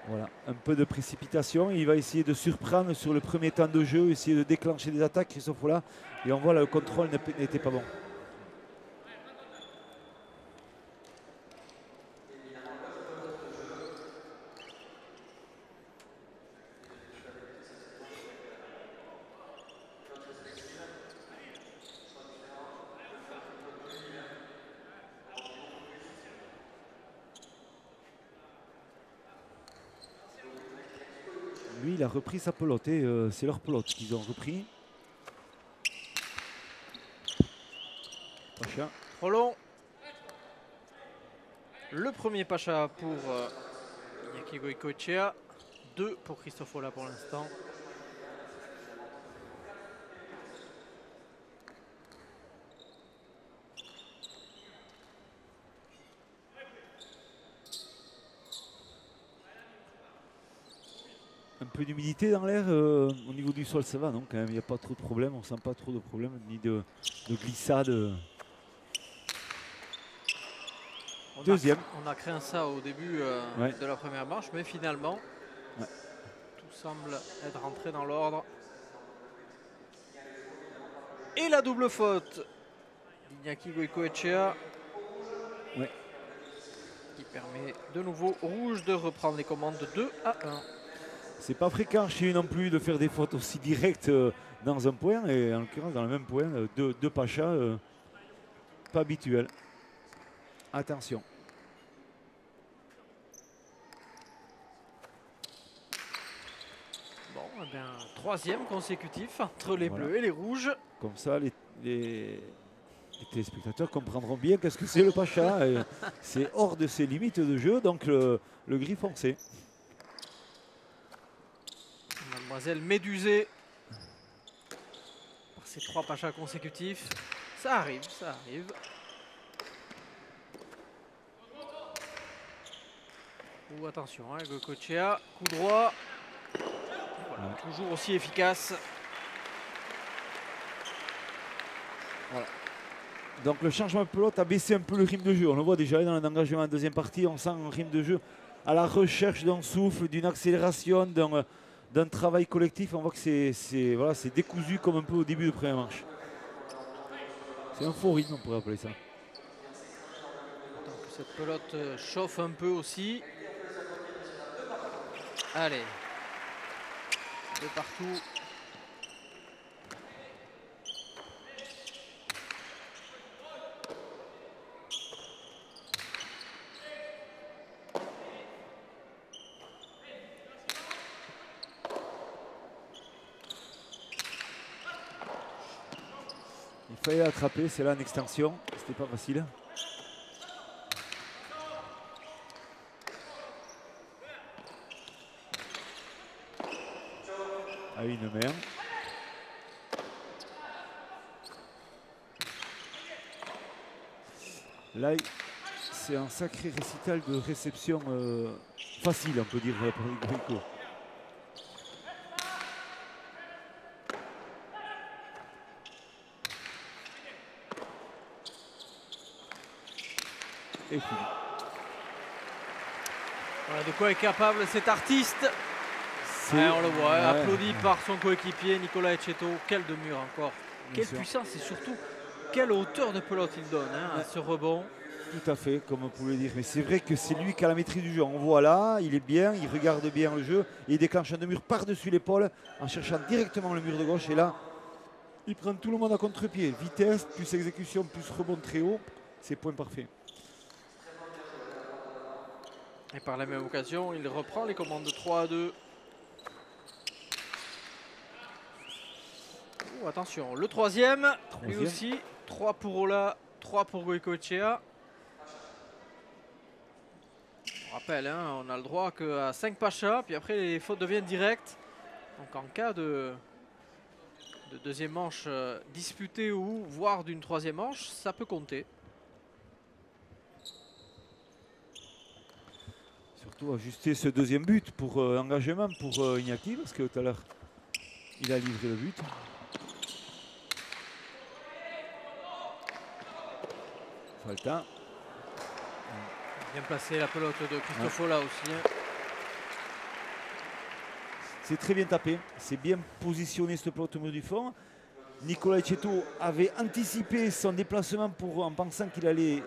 Voilà, un peu de précipitation. Il va essayer de surprendre sur le premier temps de jeu, essayer de déclencher des attaques, Christophe Ola. Et on voit là, le contrôle n'était pas bon. Lui, il a repris sa pelote et c'est leur pelote qu'ils ont repris. Pacha. Trop long. Le premier Pacha pour Iñaki Goicoechea. 2 pour Christophe Ola pour l'instant. Un peu d'humidité dans l'air, au niveau du sol ça va, non quand même, il n'y a pas trop de problèmes, on ne sent pas trop de problèmes, ni de glissade. Deuxième. On a craint ça au début de la première manche, mais finalement, tout semble être rentré dans l'ordre. Et la double faute d'Iñaki Goicoechea qui permet de nouveau aux Rouges de reprendre les commandes de 2-1. C'est pas fréquent chez eux non plus de faire des fautes aussi directes dans un point, et en l'occurrence dans le même point, deux Pacha, pas habituel. Attention. Bon, eh bien, troisième consécutif entre les Bleus et les Rouges. Comme ça, les téléspectateurs comprendront bien qu'est-ce que c'est le Pacha. C'est hors de ses limites de jeu, donc le gris foncé. Mademoiselle médusée par ces 3 Pachas consécutifs. Ça arrive, ça arrive. Ou attention, hein, Goicoechea, coup droit. Voilà, toujours aussi efficace. Voilà. Donc le changement de pelote a baissé un peu le rythme de jeu. On le voit déjà dans l'engagement en deuxième partie. On sent un rythme de jeu à la recherche d'un souffle, d'une accélération, d'un travail collectif. On voit que c'est décousu comme un peu au début de première manche. C'est un faux rythme, on pourrait appeler ça. Donc cette pelote chauffe un peu aussi. Allez. De partout. Il fallait l'attraper, c'est là en extension, c'était pas facile. À une main. Là, c'est un sacré récital de réception facile, on peut dire, pour les Goico. Et fini. Voilà de quoi est capable cet artiste. Ouais, on le voit, applaudi par son coéquipier Nicolas Etcheto. Quel de mur encore. Quelle puissance et surtout quelle hauteur de pelote il donne à ce rebond. Tout à fait, comme on pouvait dire. Mais c'est vrai que c'est lui qui a la maîtrise du jeu. On voit là, il est bien, il regarde bien le jeu. Et il déclenche un deux-murs par-dessus l'épaule en cherchant directement le mur de gauche. Et là, il prend tout le monde à contre-pied. Vitesse, plus exécution, plus rebond très haut. C'est point parfait. Et par la même occasion, il reprend les commandes de 3-2. Oh, attention, le troisième, lui aussi. 3 pour Ola, 3 pour Goicoechea. On rappelle, hein, on a le droit qu'à 5 pachas, puis après les fautes deviennent directes. Donc en cas de deuxième manche disputée ou voire d'une troisième manche, ça peut compter. Surtout ajuster ce deuxième but pour engagement pour Iñaki, parce que tout à l'heure, il a livré le but. Falta. Bien placé la pelote de Christophe Ola aussi. Hein. C'est très bien tapé, c'est bien positionné cette pelote au mur du fond. Nicolas Etcheto avait anticipé son déplacement en pensant qu'il allait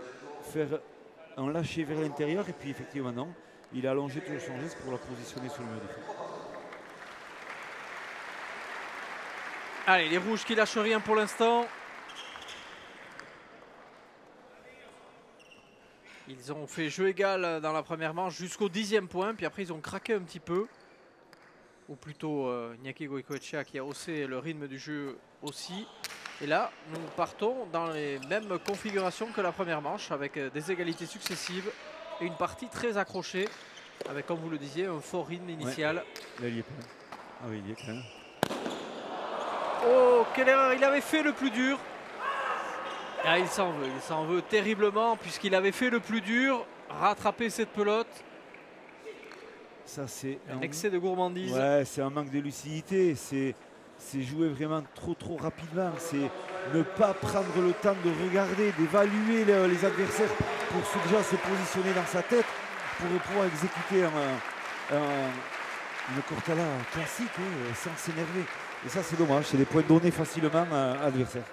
faire un lâcher vers l'intérieur. Et puis effectivement non, il a allongé toujours son geste pour la positionner sur le mur du fond. Allez, les rouges qui lâchent rien pour l'instant. Ils ont fait jeu égal dans la première manche jusqu'au 10e point, puis après ils ont craqué un petit peu. Ou plutôt Iñaki Goicoechea qui a haussé le rythme du jeu aussi. Et là, nous partons dans les mêmes configurations que la première manche, avec des égalités successives et une partie très accrochée, avec, comme vous le disiez, un fort rythme initial. Ouais. Là, il y est pas. Ah oui, il y est quand même. Oh, quelle erreur! Il avait fait le plus dur. Ah, il s'en veut terriblement puisqu'il avait fait le plus dur, rattraper cette pelote. Ça, c'est un excès de gourmandise. Ouais, c'est un manque de lucidité. C'est jouer vraiment trop rapidement. C'est ne pas prendre le temps de regarder, d'évaluer les adversaires pour déjà se positionner dans sa tête pour pouvoir exécuter une Cortala classique sans s'énerver. Et ça, c'est dommage. C'est des points donnés facilement à l'adversaire.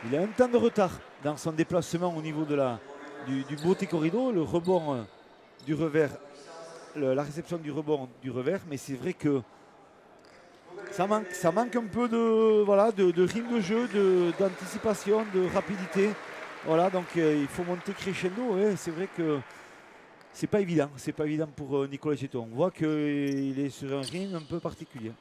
Il a un temps de retard dans son déplacement au niveau du beauté corrido, le rebond du revers, la réception du rebond du revers, mais c'est vrai que ça manque un peu de rythme de jeu, d'anticipation, de rapidité. Voilà, donc il faut monter crescendo. C'est vrai que c'est pas évident pour Nicolas Etcheto. On voit qu'il est sur un rythme un peu particulier.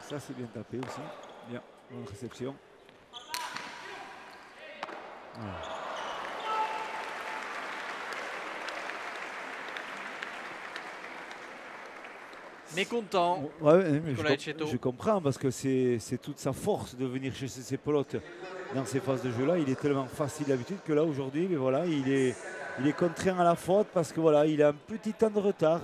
Ça, c'est bien tapé aussi. Bien, bonne réception. Voilà. Mécontent. Ouais, mais je comprends parce que c'est toute sa force de venir chercher ses pelotes dans ces phases de jeu-là. Il est tellement facile d'habitude que là, aujourd'hui, voilà, il est contraint à la faute parce que voilà, il a un petit temps de retard.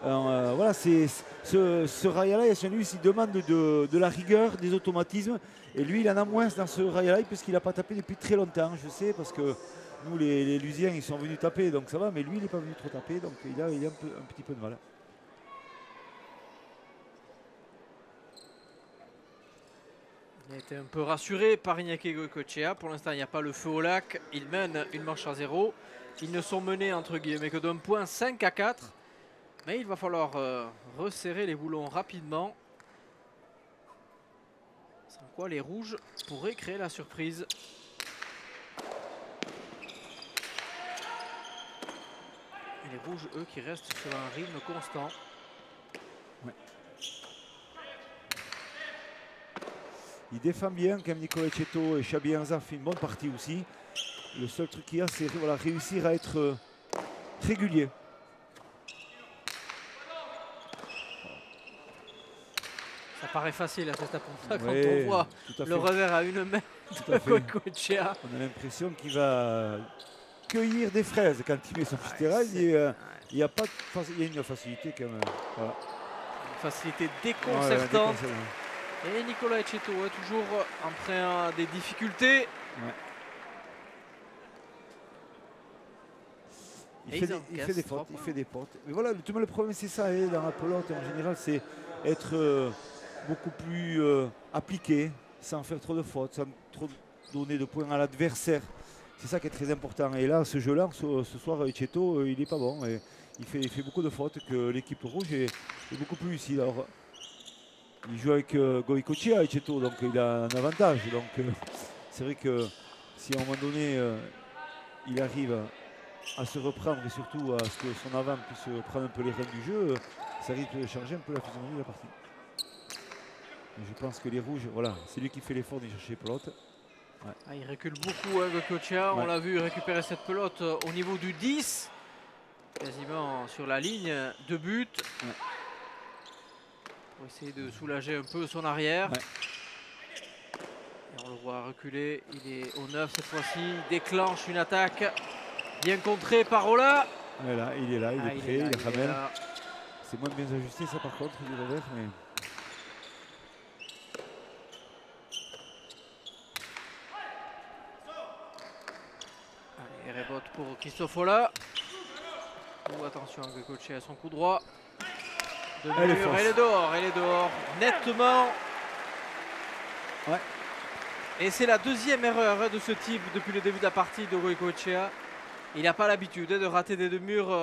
Voilà, ce rail-là, lui, il demande de la rigueur, des automatismes. Et lui, il en a moins dans ce rail-là puisqu'il n'a pas tapé depuis très longtemps. Je sais, parce que nous, les Lusiens, ils sont venus taper, donc ça va. Mais lui, il n'est pas venu trop taper, donc il a un petit peu de mal. Il a été un peu rassuré par Iñaki Goicoechea. Pour l'instant, il n'y a pas le feu au lac. Il mène une manche à 0. Ils ne sont menés, entre guillemets, que d'un point, 5-4. Mais il va falloir resserrer les boulons rapidement. Sans quoi les rouges pourraient créer la surprise. Et les rouges, eux, qui restent sur un rythme constant. Ouais. il défend bien, quand même Nicolas Etcheto, et Chabi Hanza fait une bonne partie aussi. Le seul truc qu'il y a, c'est voilà, réussir à être régulier. Ça paraît facile à cet après quand Ouais, on voit le revers à une main de Goicoechea. On a l'impression qu'il va cueillir des fraises quand il met son petit terrain. Il y a une facilité quand même. Voilà. Une facilité déconcertante. Et Nicolas Etcheto est toujours en train des difficultés. Ouais. Il fait des fautes. Mais voilà, le problème c'est ça, dans la pelote en général, c'est être beaucoup plus appliqué, sans faire trop de fautes, sans trop donner de points à l'adversaire. C'est ça qui est très important. Et là, ce jeu-là, ce soir, Etcheto, il n'est pas bon. Et il fait beaucoup de fautes, que l'équipe rouge est beaucoup plus lucide. Alors, il joue avec Goicoechea, Etcheto, donc il a un avantage. Donc c'est vrai que si à un moment donné, il arrive à se reprendre et surtout à ce que son avant puisse prendre un peu les rênes du jeu, ça risque de changer un peu la physionomie de la partie. Mais je pense que les rouges, voilà, c'est lui qui fait l'effort de chercher pelote. Ouais. Ah, il recule beaucoup, Goicoechea. On l'a vu récupérer cette pelote au niveau du 10, quasiment sur la ligne de but. Ouais. Pour essayer de soulager un peu son arrière. Ouais. Et on le voit reculer, il est au 9 cette fois-ci, il déclenche une attaque bien contrée par Ola. Voilà, il est là, il est prêt, il ramène. C'est moins bien ajusté ça par contre, du revers. Mais... Allez, rebote pour Christophe Ola. Oh, attention, Goicoechea à son coup droit. Elle est dehors, nettement. Ouais. Et c'est la deuxième erreur de ce type depuis le début de la partie de Goicoechea. Il n'a pas l'habitude de rater des deux murs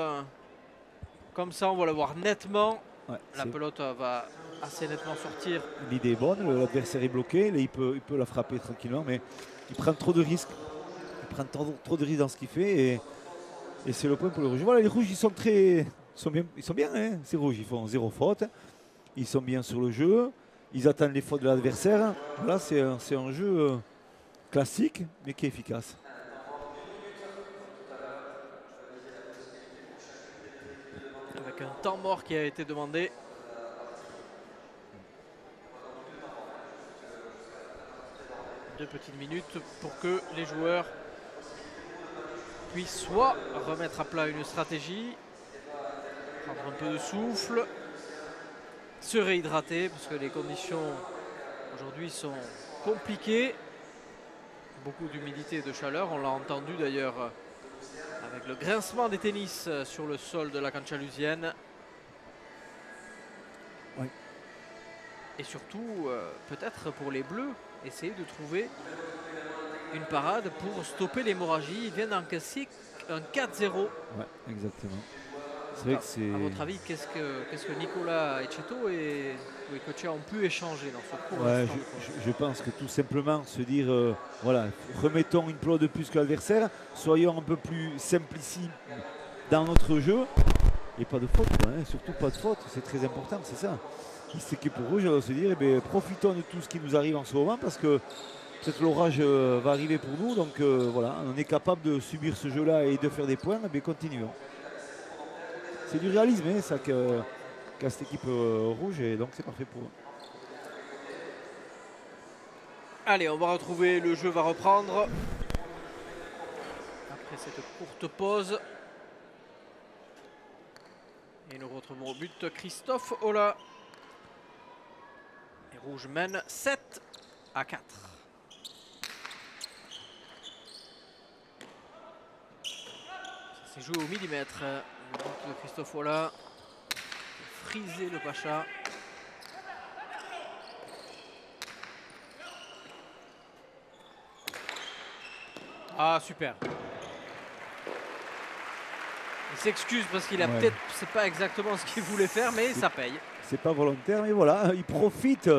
comme ça. On va le voir nettement. Ouais, la pelote va assez nettement sortir. L'idée est bonne, l'adversaire est bloqué. Là, il peut la frapper tranquillement, mais il prend trop de risques. Il prend trop de risques dans ce qu'il fait. Et c'est le point pour les rouges. Voilà, les rouges, ils sont bien, hein, ces rouges, ils font 0 faute. Ils sont bien sur le jeu. Ils attendent les fautes de l'adversaire. Voilà, c'est un jeu classique, mais qui est efficace. Avec un temps mort qui a été demandé. Deux petites minutes pour que les joueurs puissent soit remettre à plat une stratégie, prendre un peu de souffle, se réhydrater parce que les conditions aujourd'hui sont compliquées. Beaucoup d'humidité et de chaleur, on l'a entendu d'ailleurs avec le grincement des tennis sur le sol de la cancha lusienne. Oui. Et surtout, peut-être pour les Bleus, essayer de trouver une parade pour stopper l'hémorragie. Ils viennent d'encaisser un 4-0. Ouais, exactement. C'est vrai que c'est... À votre avis, qu'est-ce que Nicolas Etcheto et Goicoechea ont pu échanger dans ce cours? Ouais, je pense que tout simplement se dire, voilà, remettons une pelote de plus que l'adversaire, soyons un peu plus simplicides dans notre jeu, et pas de faute, hein, surtout pas de faute, c'est très important, c'est ça. Cette équipe rouge, on va se dire, eh bien, profitons de tout ce qui nous arrive en ce moment, parce que peut-être l'orage va arriver pour nous, donc voilà, on est capable de subir ce jeu-là et de faire des points, mais continuons. C'est du réalisme, hein, ça, qu'a cette équipe rouge, et donc c'est parfait pour eux. Allez, on va retrouver, le jeu va reprendre. Après cette courte pause. Et nous retrouvons au but Christophe Ola. Les rouges mènent 7-4. Ça s'est joué au millimètre. Le but de Christophe Ola. Friser le Pacha. Ah, super. Il s'excuse parce qu'il a peut-être, c'est pas exactement ce qu'il voulait faire, mais ça paye. C'est pas volontaire, mais voilà, ils profitent.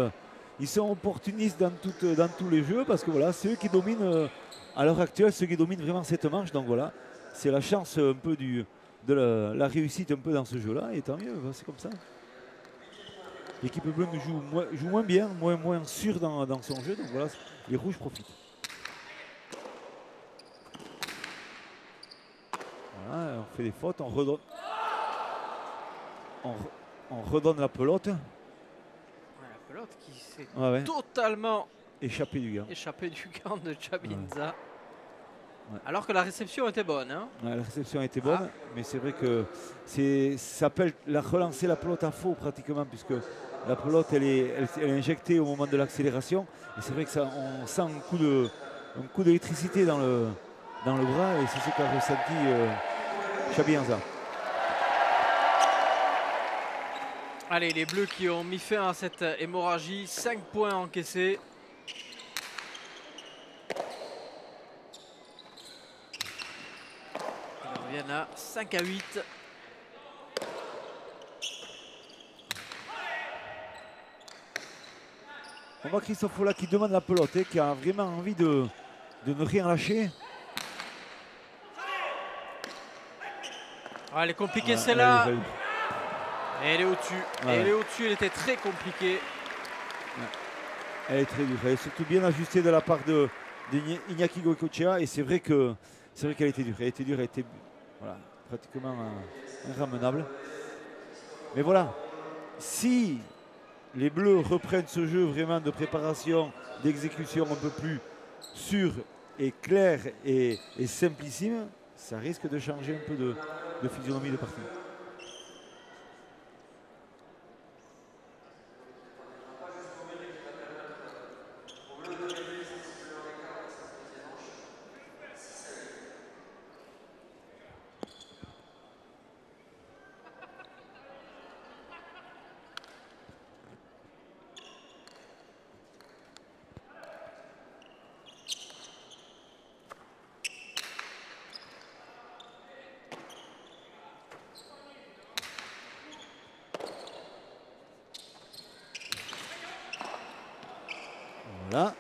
Ils sont opportunistes dans tous les jeux parce que voilà, c'est eux qui dominent à l'heure actuelle, ceux qui dominent vraiment cette manche. Donc voilà, c'est la chance un peu de la réussite un peu dans ce jeu-là, et tant mieux, c'est comme ça. l'équipe bleue joue moins bien, moins sûr dans son jeu. Donc voilà, les rouges profitent. Voilà, on fait des fautes, on redonne la pelote. Ouais, la pelote qui s'est totalement échappée du gant de Chabinza. Ouais. Alors que la réception était bonne. Hein. Ouais, la réception était bonne, mais c'est vrai que ça appelle relancer la pelote à faux pratiquement, puisque la pelote elle est injectée au moment de l'accélération. Et c'est vrai que on sent un coup d'électricité dans le bras, et c'est ce qu'a ressenti Chabinza. Allez, les Bleus qui ont mis fin à cette hémorragie, 5 points encaissés. Ils reviennent à 5-8. On voit Christophe Ola qui demande la pelote, qui a vraiment envie de ne rien lâcher. Elle est compliquée celle-là. Elle est au-dessus. Elle est au-dessus, elle était très compliquée. Elle est très dure. Elle est surtout bien ajustée de la part de Iñaki Goicoechea. Et c'est vrai qu'elle était dure. Elle était pratiquement irramenable. Mais voilà, si les Bleus reprennent ce jeu vraiment de préparation, d'exécution un peu plus sûr et clair et simplissime, ça risque de changer un peu de physionomie de partie. Voilà.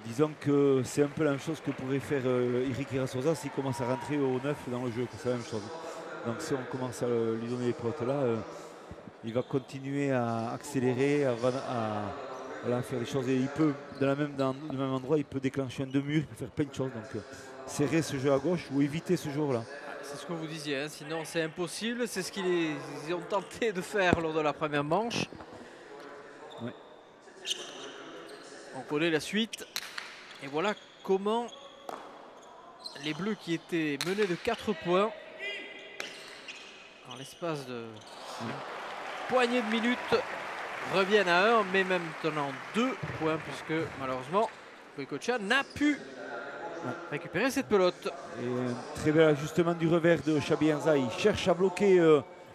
Disons que c'est un peu la même chose que pourrait faire Eric Irasosa s'il commence à rentrer au 9 dans le jeu. C'est la même chose. Donc si on commence à lui donner les pelotes là, il va continuer à accélérer, à faire des choses. Et il peut, dans le même endroit, il peut déclencher un demi-mur, il peut faire plein de choses. Donc serrer ce jeu à gauche ou éviter ce jour-là. C'est ce que vous disiez, hein. Sinon c'est impossible. C'est ce qu'ils ont tenté de faire lors de la première manche. Ouais. On connaît la suite. Et voilà comment les Bleus qui étaient menés de 4 points en l'espace de poignée de minutes reviennent à 1, mais maintenant 2 points puisque malheureusement Goicoechea n'a pu récupérer cette pelote. Et un très bel ajustement du revers de Chabinza. Il cherche à bloquer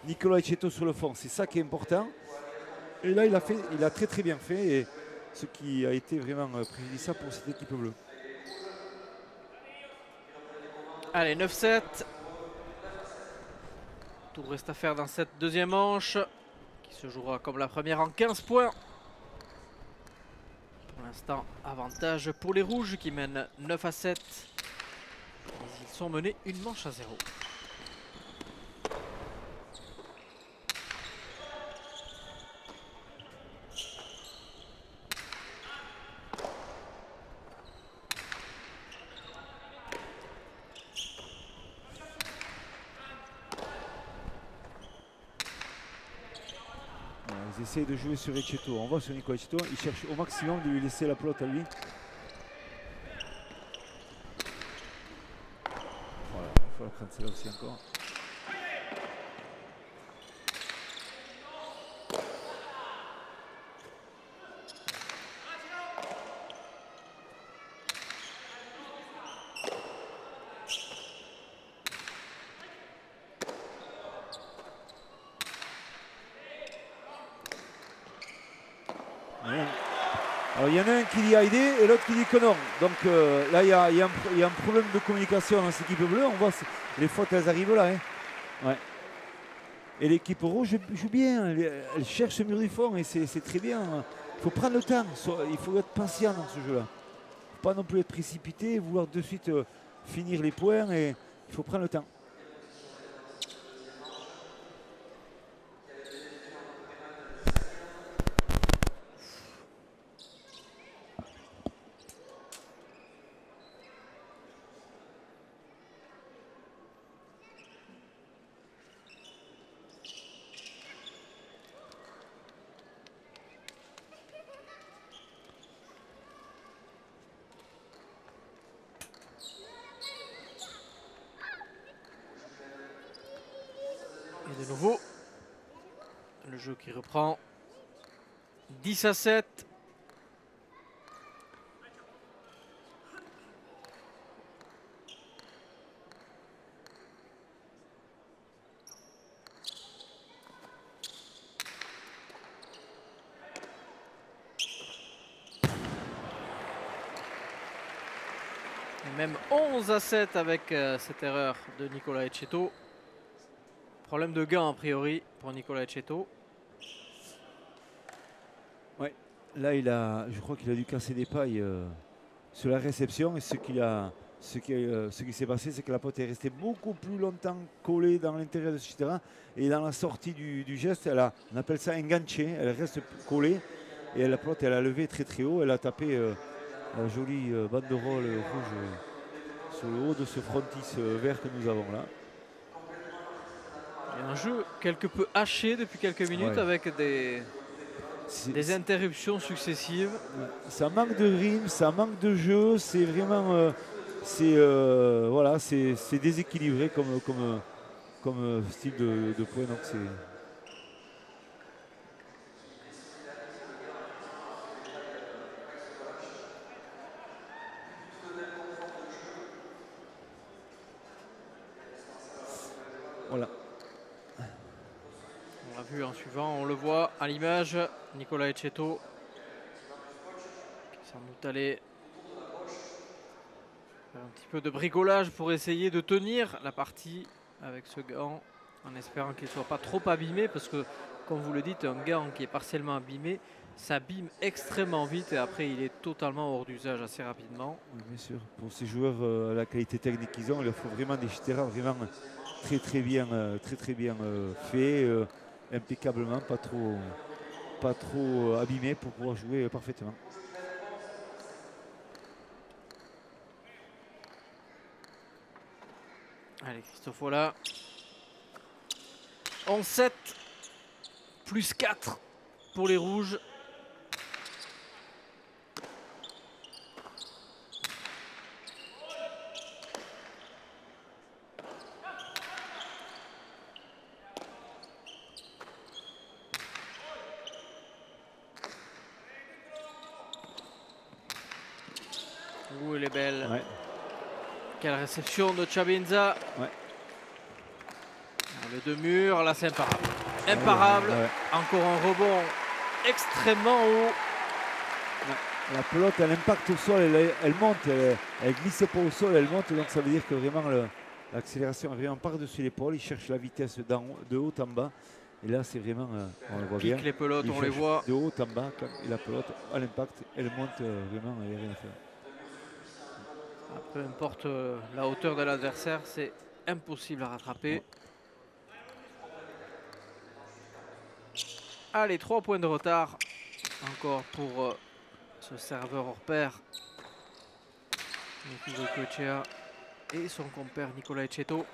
Nicolas Ecceto sur le fond. C'est ça qui est important. Et là, il a très bien fait. Et ce qui a été vraiment préjudiciable pour cette équipe bleue. Allez, 9-7. Tout reste à faire dans cette deuxième manche qui se jouera comme la première en 15 points. Pour l'instant, avantage pour les rouges qui mènent 9-7. Mais ils sont menés une manche à 0. Ils essayent de jouer sur Ecceto. On voit sur Nicolas Ecceto, il cherche au maximum de lui laisser la pelote à lui. Voilà, il faut la prendre celle-là aussi encore. Alors il y en a un qui dit aider et l'autre qui dit que non. Donc là il y a un problème de communication dans cette équipe bleue. On voit les fautes, elles arrivent là. Hein. Ouais. Et l'équipe rouge joue bien. Elle cherche ce mur du fond et c'est très bien. Il faut prendre le temps. Il faut être patient dans ce jeu-là. Il ne faut pas non plus être précipité, vouloir de suite finir les points. Et il faut prendre le temps. jeu qui reprend. 10-7. Et même 11-7 avec cette erreur de Nicolas Etcheto. Problème de gain a priori pour Nicolas Etcheto. Ouais, là je crois qu'il a dû casser des pailles sur la réception et ce qui s'est passé, c'est que la pote est restée beaucoup plus longtemps collée dans l'intérieur de ce terrain et dans la sortie du geste, on appelle ça enganché, elle reste collée et la pote elle a levé très très haut, elle a tapé la jolie banderole rouge sur le haut de ce frontis vert que nous avons là. Et un jeu quelque peu haché depuis quelques minutes avec des interruptions successives. Ça manque de rythme, ça manque de jeu, c'est vraiment voilà, c'est déséquilibré comme style de point. Donc c'est voilà. On l'a vu en suivant, on le voit à l'image, Nicolas Etcheto qui sans doute allait faire un petit peu de bricolage pour essayer de tenir la partie avec ce gant en espérant qu'il ne soit pas trop abîmé parce que comme vous le dites, un gant qui est partiellement abîmé s'abîme extrêmement vite et après il est totalement hors d'usage assez rapidement. Oui, bien sûr, pour ces joueurs, la qualité technique qu'ils ont, il leur faut vraiment des chitera vraiment très bien fait, impeccablement, pas trop abîmé pour pouvoir jouer parfaitement. Allez, Christophe Ola. 11-7 plus 4 pour les rouges. Ouh, elle est belle. Ouais. Quelle réception de Chabinza. Ouais. Les deux murs, là c'est imparable. Imparable. Ouais. Encore un rebond extrêmement haut. La pelote, elle impacte au sol, elle monte, elle glisse pas au sol, elle monte. Donc ça veut dire que vraiment l'accélération est vraiment par-dessus l'épaule. Il cherche la vitesse de haut en bas. Et là, c'est vraiment, on le voit bien. Les pelotes, on les voit. De haut en bas, et la pelote à l'impact, elle monte vraiment, il n'y a rien à faire. Peu importe la hauteur de l'adversaire, c'est impossible à rattraper. Ouais. Allez, 3 points de retard encore pour ce serveur hors pair. Nico Cochea et son compère Nicolas Etcheto.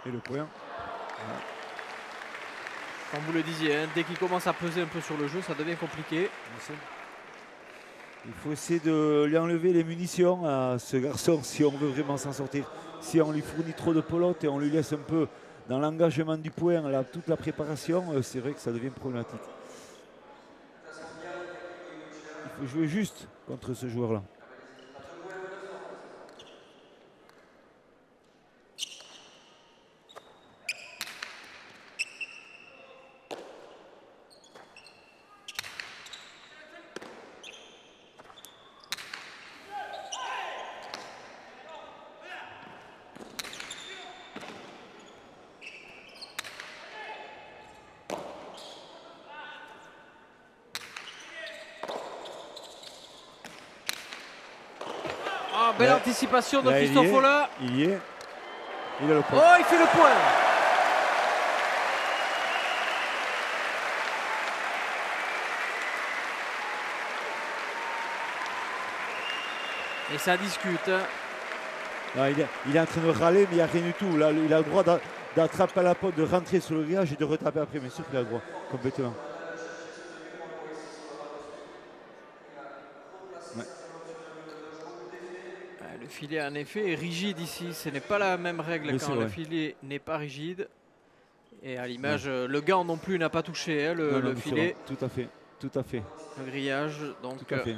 Et le point. Voilà. Comme vous le disiez, hein, dès qu'il commence à peser un peu sur le jeu, ça devient compliqué. Il faut essayer de lui enlever les munitions à ce garçon si on veut vraiment s'en sortir. Si on lui fournit trop de pelote et on lui laisse un peu dans l'engagement du point, toute la préparation, c'est vrai que ça devient problématique. Il faut jouer juste contre ce joueur-là. Belle anticipation de Christophe Ola. Il y est. Il a le point. Oh, il fait le point. Et ça discute. Hein. Non, il est en train de râler, mais il n'y a rien du tout. Là, il a le droit d'attraper à la pote, de rentrer sur le grillage et de retaper après. Bien sûr qu'il a le droit, complètement. Le filet en effet est rigide ici, ce n'est pas la même règle quand le filet n'est pas rigide. Et à l'image, le gant non plus n'a pas touché hein, le filet. Tout à fait, tout à fait. Le grillage, donc. Tout à fait.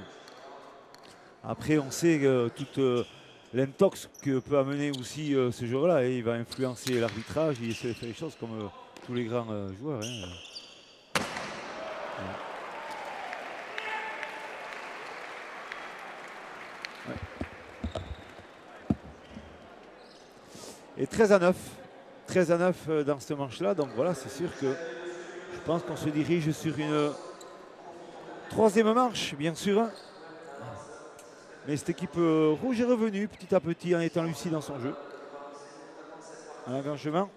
Après, on sait que toute l'intox que peut amener aussi ce joueur-là, il va influencer l'arbitrage, il essaie de faire les choses comme tous les grands joueurs. Hein. Ouais. Et 13-9. 13-9 dans ce manche-là. Donc voilà, c'est sûr que je pense qu'on se dirige sur une troisième manche, bien sûr. Mais cette équipe rouge est revenue petit à petit en étant lucide dans son jeu. Un engagement.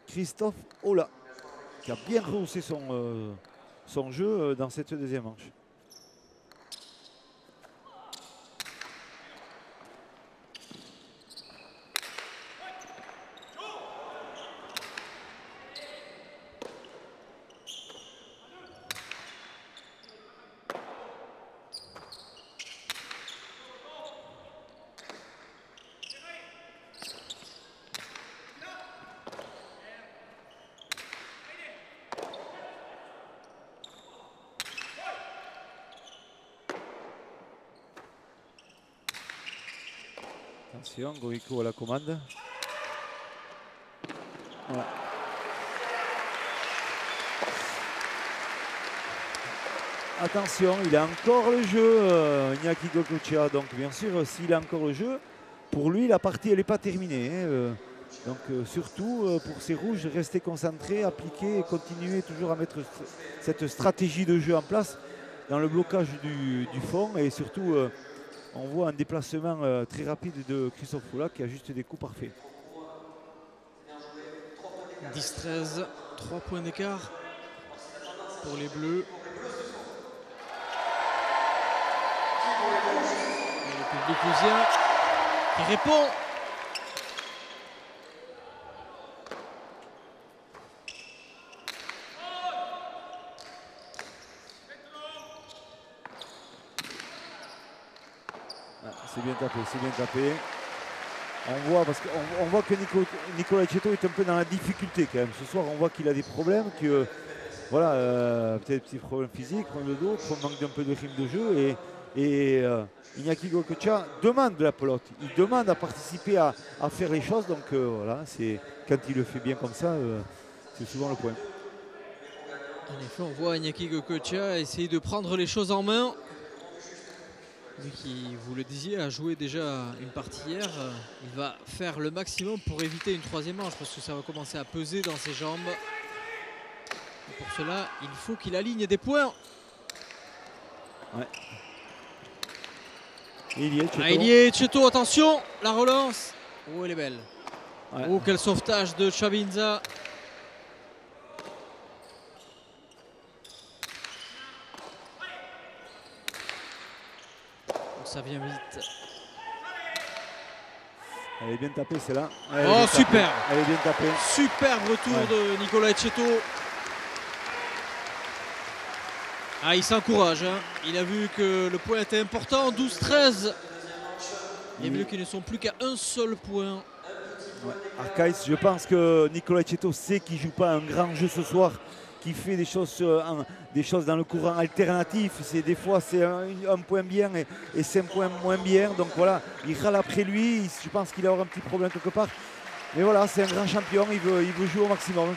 Christophe Ola, qui a bien rehaussé son jeu dans cette deuxième manche. Attention, Goïko à la commande. Voilà. Attention, il a encore le jeu, Iñaki Goïcoechea. Donc bien sûr, s'il a encore le jeu, pour lui, la partie elle n'est pas terminée. Hein. Donc surtout pour ces rouges, rester concentrés, appliquer et continuer toujours à mettre cette stratégie de jeu en place dans le blocage du fond et surtout on voit un déplacement très rapide de Christophe Ola qui a juste des coups parfaits. 10-13, 3 points d'écart pour les Bleus. Et le public lousien qui répond. C'est bien tapé, c'est bien tapé. On voit, parce qu'on voit que Nicolas Etcheto est un peu dans la difficulté quand même. Ce soir, on voit qu'il a des problèmes, que voilà, peut-être des petits problèmes physiques, problèmes de dos, manque d'un peu de rythme de jeu. Et Iñaki Goïcoechea demande de la pelote. Il demande à participer à faire les choses. Donc voilà, quand il le fait bien comme ça, c'est souvent le point. En effet, on voit Iñaki Goïcoechea essayer de prendre les choses en main. Lui qui, vous le disiez, a joué déjà une partie hier, il va faire le maximum pour éviter une troisième manche parce que ça va commencer à peser dans ses jambes. Et pour cela, il faut qu'il aligne des points. Ouais. Il y est, Etcheto, attention, la relance. Oh, elle est belle. Ouais. Oh, quel sauvetage de Chavinza. Ça vient vite. Elle est bien tapée, celle-là. Oh, super. Elle est bien tapée. Super retour de Nicolas Etcheto. Ah, il s'encourage. Hein. Il a vu que le point était important. 12-13. Les Bleus qui ne sont plus qu'à un seul point. Ouais. Arcaïs, je pense que Nicolas Etcheto sait qu'il ne joue pas un grand jeu ce soir, qui fait des choses dans le courant alternatif. Des fois c'est un point bien et 5 points moins bien. Donc voilà, il râle après lui. Je pense qu'il va avoir un petit problème quelque part. Mais voilà, c'est un grand champion, il veut jouer au maximum.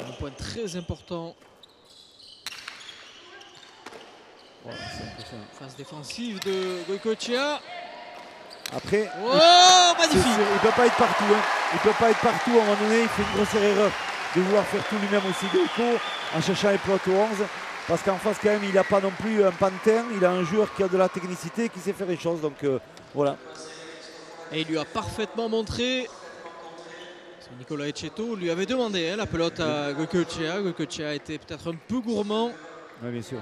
Un point très important. Voilà, phase défensive de Goïcoechea. Après, oh, magnifique. Il ne peut pas être partout. Hein. Il ne peut pas être partout. À un moment donné, il fait une grosse erreur de vouloir faire tout lui-même aussi Goïco en cherchant les pelotes au 11. Parce qu'en face, quand même, il n'a pas non plus un pantin. Il a un joueur qui a de la technicité, qui sait faire les choses. Donc voilà. Et il lui a parfaitement montré. Nicolas Etcheto lui avait demandé la pelote à Goïcoechea. Goïcoechea était peut-être un peu gourmand. Oui, bien sûr.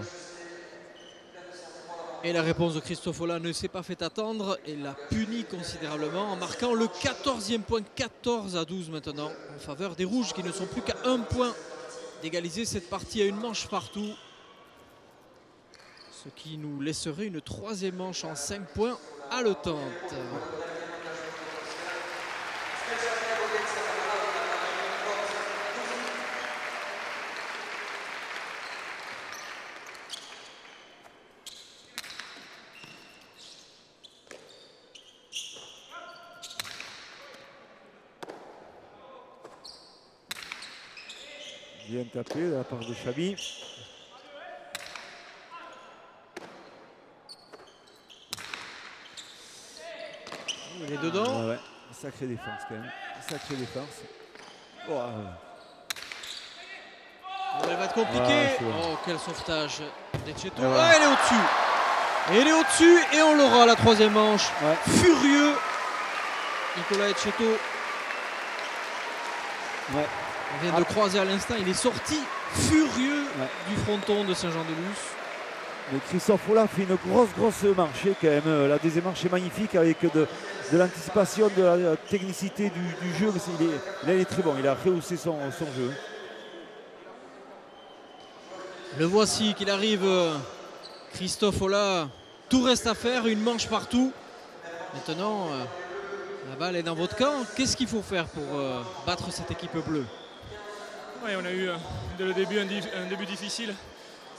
Et la réponse de Christophe Ola ne s'est pas fait attendre et l'a puni considérablement en marquant le 14e point, 14-12 maintenant, en faveur des Rouges qui ne sont plus qu'à un point d'égaliser cette partie à une manche partout. Ce qui nous laisserait une troisième manche en 5 points haletante. Bien tapé de la part de Chabi. Il est dedans. Ouais, ouais. Sacrée défense quand même. Sacrée défense. Oh, ouais. Elle va être compliquée. Ouais, oh, quel sauvetage d'Etcheto. Ouais. Ah, elle est au-dessus. Elle est au-dessus et on l'aura à la troisième manche. Ouais. Furieux. Nicolas Etcheto. Ouais. On vient de croiser à l'instant. Il est sorti furieux Ouais. du fronton de Saint-Jean-de-Luz. Mais Christophe Ola fait une grosse marche quand même. La deuxième marche est magnifique avec de l'anticipation, de la technicité du jeu. Mais là, il est très bon. Il a rehaussé son jeu. Le voici qu'il arrive, Christophe Ola. Tout reste à faire, une manche partout. Maintenant, la balle est dans votre camp. Qu'est-ce qu'il faut faire pour battre cette équipe bleue? Oui, on a eu dès le début un début difficile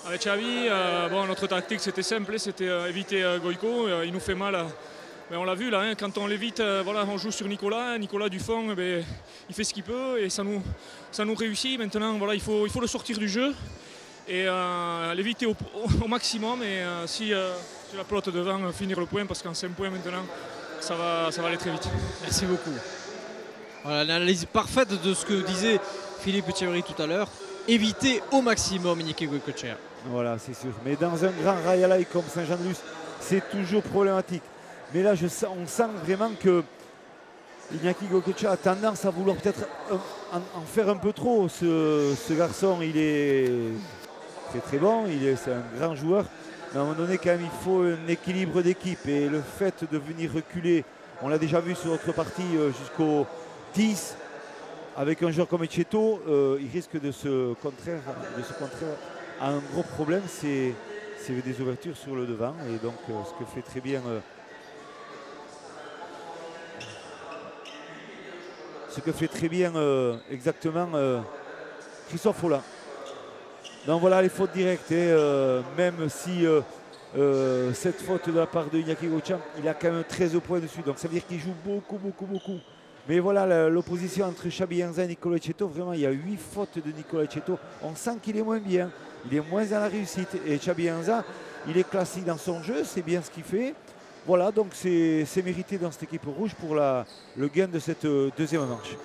avec Xavi. Bon, notre tactique c'était simple, c'était éviter Goïko. Il nous fait mal. Mais on l'a vu là, hein, quand on l'évite, voilà, on joue sur Nicolas. Nicolas du fond, il fait ce qu'il peut et ça nous réussit. Maintenant, voilà, il faut le sortir du jeu et l'éviter au maximum. Et si la pelote devant, finir le point, parce qu'en 5 points maintenant, ça va aller très vite. Merci beaucoup. Voilà l'analyse parfaite de ce que disait Philippe Thierry tout à l'heure. Éviter au maximum Iñaki Goïcoechea. Voilà, c'est sûr. Mais dans un grand Rayalaï comme Saint-Jean-de-Luz, c'est toujours problématique. Mais là, on sent vraiment que Iñaki Goïcoechea a tendance à vouloir peut-être en faire un peu trop. Ce garçon, il est très bon, c'est un grand joueur. Mais à un moment donné, quand même, il faut un équilibre d'équipe. Et le fait de venir reculer, on l'a déjà vu sur notre partie jusqu'au 10, avec un joueur comme Etcheto, il risque de se contraire à un gros problème, c'est des ouvertures sur le devant. Et donc, ce que fait très bien exactement Christophe Ola. Donc voilà les fautes directes. Et même si cette faute de la part de Iñaki Goïcoechea, il a quand même 13 points dessus. Donc ça veut dire qu'il joue beaucoup. Mais voilà l'opposition entre Xabi Henza et Nicolas Etcheto, vraiment il y a 8 fautes de Nicolas Etcheto. On sent qu'il est moins bien, il est moins dans la réussite. Et Xabi Henza, il est classique dans son jeu, c'est bien ce qu'il fait. Voilà, donc c'est mérité dans cette équipe rouge pour le gain de cette deuxième manche.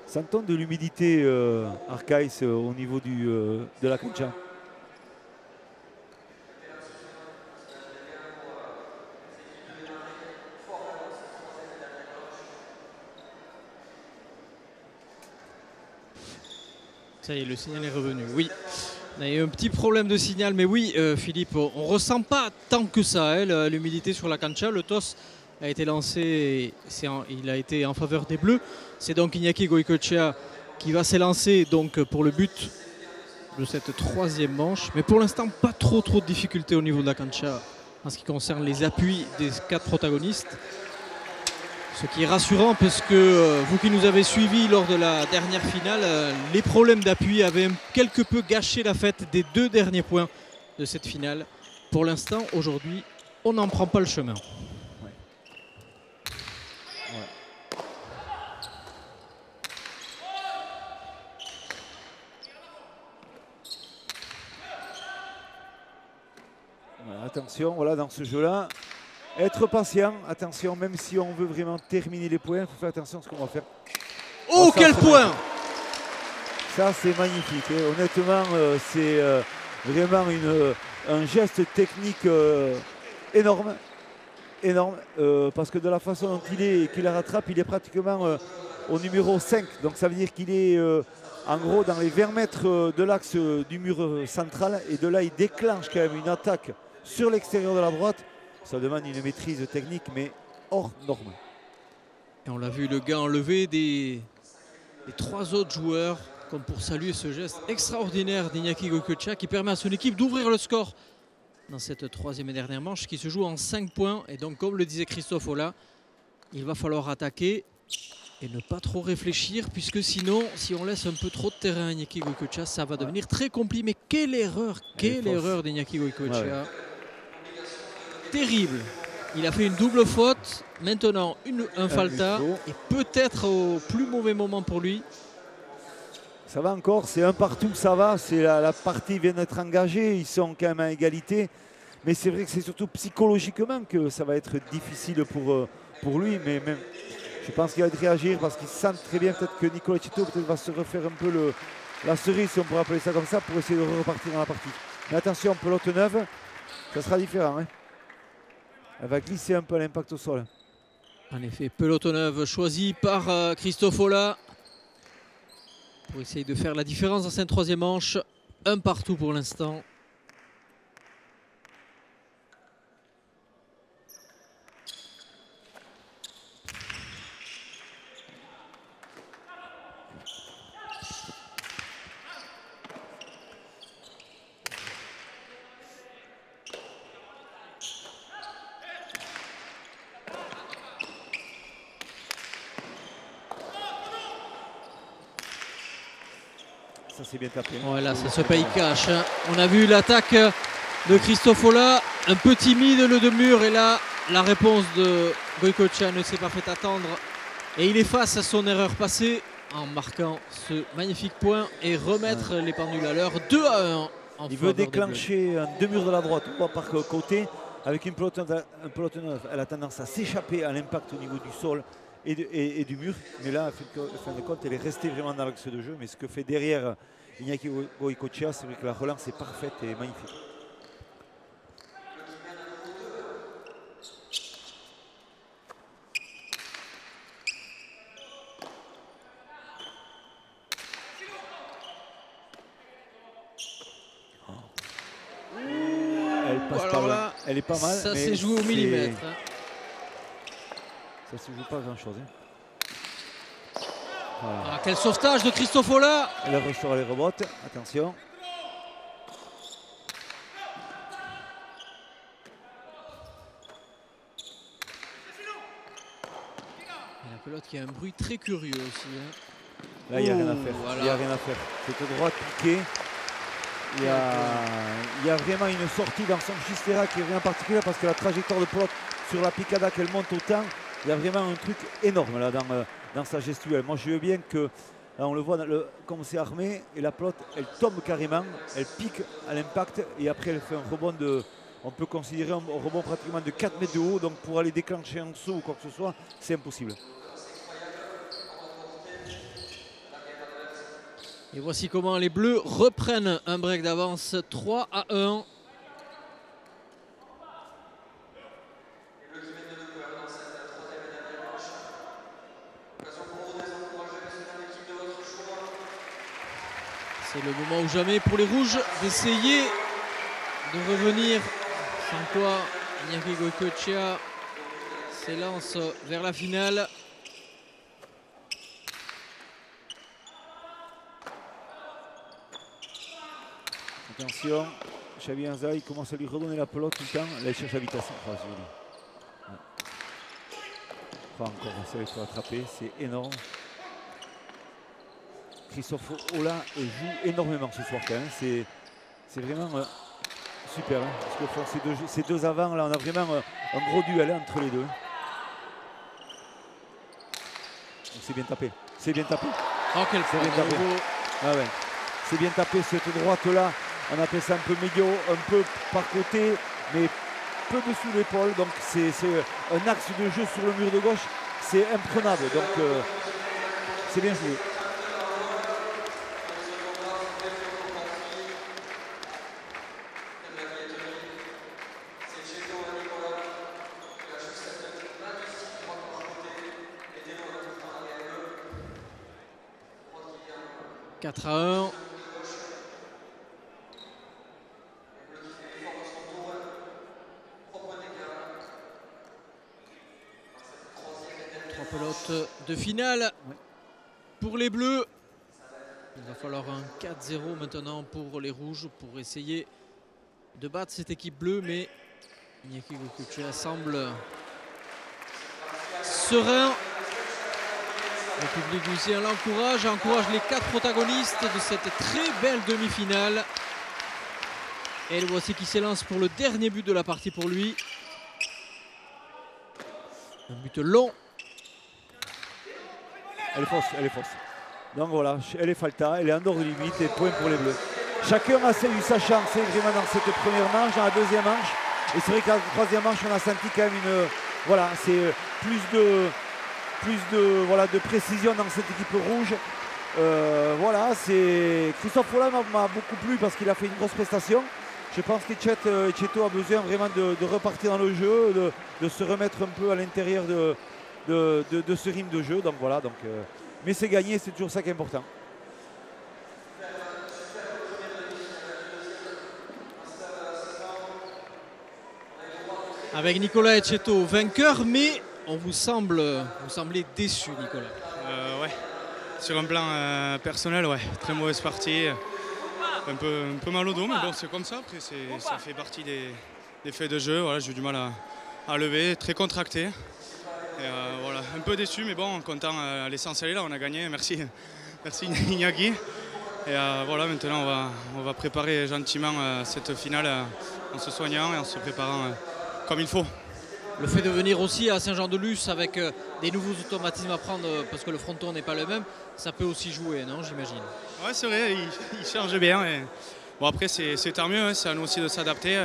Sentons de l'humidité Arcaïs au niveau de la cancha. Ça y est, le signal est revenu. Oui, on a eu un petit problème de signal, mais oui, Philippe, on ne ressent pas tant que ça l'humidité sur la cancha. Le toss a été lancé, il a été en faveur des Bleus. C'est donc Iñaki Goïcoechea qui va s'élancer donc pour le but de cette troisième manche. Mais pour l'instant, pas trop de difficultés au niveau de la cancha en ce qui concerne les appuis des 4 protagonistes. Ce qui est rassurant parce que vous qui nous avez suivis lors de la dernière finale, les problèmes d'appui avaient quelque peu gâché la fête des 2 derniers points de cette finale. Pour l'instant, aujourd'hui, on n'en prend pas le chemin. Voilà, attention, voilà, dans ce jeu-là. Être patient, attention, même si on veut vraiment terminer les points, il faut faire attention à ce qu'on va faire. Oh, quel point! Ça, c'est magnifique. Hein. Honnêtement, c'est vraiment un geste technique énorme. Parce que de la façon dont qu'il la rattrape, il est pratiquement au numéro 5. Donc ça veut dire qu'il est en gros dans les 20 mètres de l'axe du mur central. Et de là, il déclenche quand même une attaque sur l'extérieur de la droite. Ça demande une maîtrise technique, mais hors norme. Et on l'a vu, le gars enlevé des 3 autres joueurs, comme pour saluer ce geste extraordinaire d'Iñaki Goïcoechea qui permet à son équipe d'ouvrir le score dans cette troisième et dernière manche qui se joue en 5 points. Et donc, comme le disait Christophe Ola, il va falloir attaquer et ne pas trop réfléchir, puisque sinon, si on laisse un peu trop de terrain à Iñaki Goicoechea, ça va devenir très compliqué. Mais quelle erreur d'Iñaki Goicoechea. Ouais. Terrible. Il a fait une double faute. Maintenant, un Falta. Et peut-être au plus mauvais moment pour lui. Ça va encore, c'est un partout, ça va. La partie vient d'être engagée, ils sont quand même à égalité. Mais c'est vrai que c'est surtout psychologiquement que ça va être difficile pour lui. Mais même, je pense qu'il va réagir parce qu'il sent très bien peut-être que Nicolas Tito va se refaire un peu la cerise, si on pourrait appeler ça comme ça, pour essayer de repartir dans la partie. Mais attention, pelote neuve, ça sera différent. Hein. Elle va glisser un peu à l'impact au sol. En effet, pelote neuve choisie par Christophe Ola pour essayer de faire la différence dans cette troisième manche. Un partout pour l'instant. Ça c'est bien tapé. Voilà, ça se paye cash. Hein. On a vu l'attaque de Christophe Ola, un peu timide le de mur, et là la réponse de Goicoechea ne s'est pas fait attendre et il efface son erreur passée en marquant ce magnifique point et remettre les pendules à l'heure. 2-1. Il veut déclencher un deux murs de la droite par côté avec une pelote neuve. Elle a tendance à s'échapper à l'impact au niveau du sol et du mur. Mais là, en fin de compte, elle est restée vraiment dans l'axe de jeu. Mais ce que fait derrière Iñaki Goicoechea, c'est vrai que la relance est parfaite et magnifique. Elle est pas mal. Ça s'est joué au millimètre. Ça se joue pas grand chose. Voilà. Ah, quel sauvetage de Christophe Ola. Elle ressort les rebottes. Attention. Et la pelote qui a un bruit très curieux aussi. Hein. Là, il n'y a rien à faire. Voilà. Il n'y a rien à faire. C'est au droit piqué. Il y a vraiment une sortie dans son Chistera qui est rien particulier parce que la trajectoire de pelote sur la picada qu'elle monte autant, il y a vraiment un truc énorme là dans sa gestuelle. Moi je veux bien que, là on le voit comme c'est armé et la pelote elle tombe carrément, elle pique à l'impact et après elle fait un rebond on peut considérer un rebond pratiquement de 4 mètres de haut, donc pour aller déclencher un saut ou quoi que ce soit, c'est impossible. Et voici comment les Bleus reprennent un break d'avance, 3-1. C'est le moment ou jamais pour les Rouges d'essayer de revenir, sans quoi Iñaki Goicoechea s'élance vers la finale. Attention, Xavi Anza, il commence à lui redonner la pelote tout le temps. Là, il cherche la vitesse. Pas encore, ça va se rattraper, c'est énorme. Christophe Ola joue énormément ce soir quand même. C'est vraiment super. Hein, parce que ces deux avants, là, on a vraiment un gros duel entre les deux. C'est bien tapé. C'est bien tapé. Oh, quel c'est bien tapé. Ah ouais. C'est bien tapé cette droite-là. On appelle ça un peu médio, un peu par côté, mais peu dessous l'épaule. Donc c'est un axe de jeu sur le mur de gauche. C'est imprenable. Donc c'est bien joué. « 4-1. Pelote de finale pour les Bleus. Il va falloir un 4-0 maintenant pour les Rouges pour essayer de battre cette équipe bleue, mais Iñaki Goicoechea semble serein. Le public musicien l'encourage, encourage les 4 protagonistes de cette très belle demi-finale. Et le voici qui s'élance pour le dernier but de la partie pour lui. Un but long. Elle est fausse, elle est fausse. Donc voilà, elle est falta, elle est en dehors de limite et point pour les Bleus. Chacun a eu sa chance vraiment dans cette première manche, dans la deuxième manche. Et c'est vrai que la troisième manche, on a senti quand même une... Voilà, c'est plus de précision dans cette équipe rouge. Voilà, c'est Christophe Follat m'a beaucoup plu parce qu'il a fait une grosse prestation. Je pense qu'Etcheto a besoin vraiment de repartir dans le jeu, de se remettre un peu à l'intérieur de ce rythme de jeu. Donc voilà, mais c'est gagné, c'est toujours ça qui est important. Avec Nicolas Etcheto vainqueur, mais vous semblez déçu, Nicolas. Ouais, sur un plan personnel, ouais, très mauvaise partie. Un peu mal au dos, mais bon, c'est comme ça. Après, ça fait partie des faits de jeu. Voilà, j'ai eu du mal à lever, très contracté. Et, voilà, un peu déçu, mais bon, content. L'essentiel est là, on a gagné. Merci, merci Iñaki. Et voilà, maintenant, on va préparer gentiment cette finale en se soignant et en se préparant comme il faut. Le fait de venir aussi à Saint-Jean-de-Luz avec des nouveaux automatismes à prendre parce que le fronton n'est pas le même, ça peut aussi jouer, non, j'imagine? Ouais, c'est vrai, il charge bien. Et... Bon, après, c'est tant mieux, hein, c'est à nous aussi de s'adapter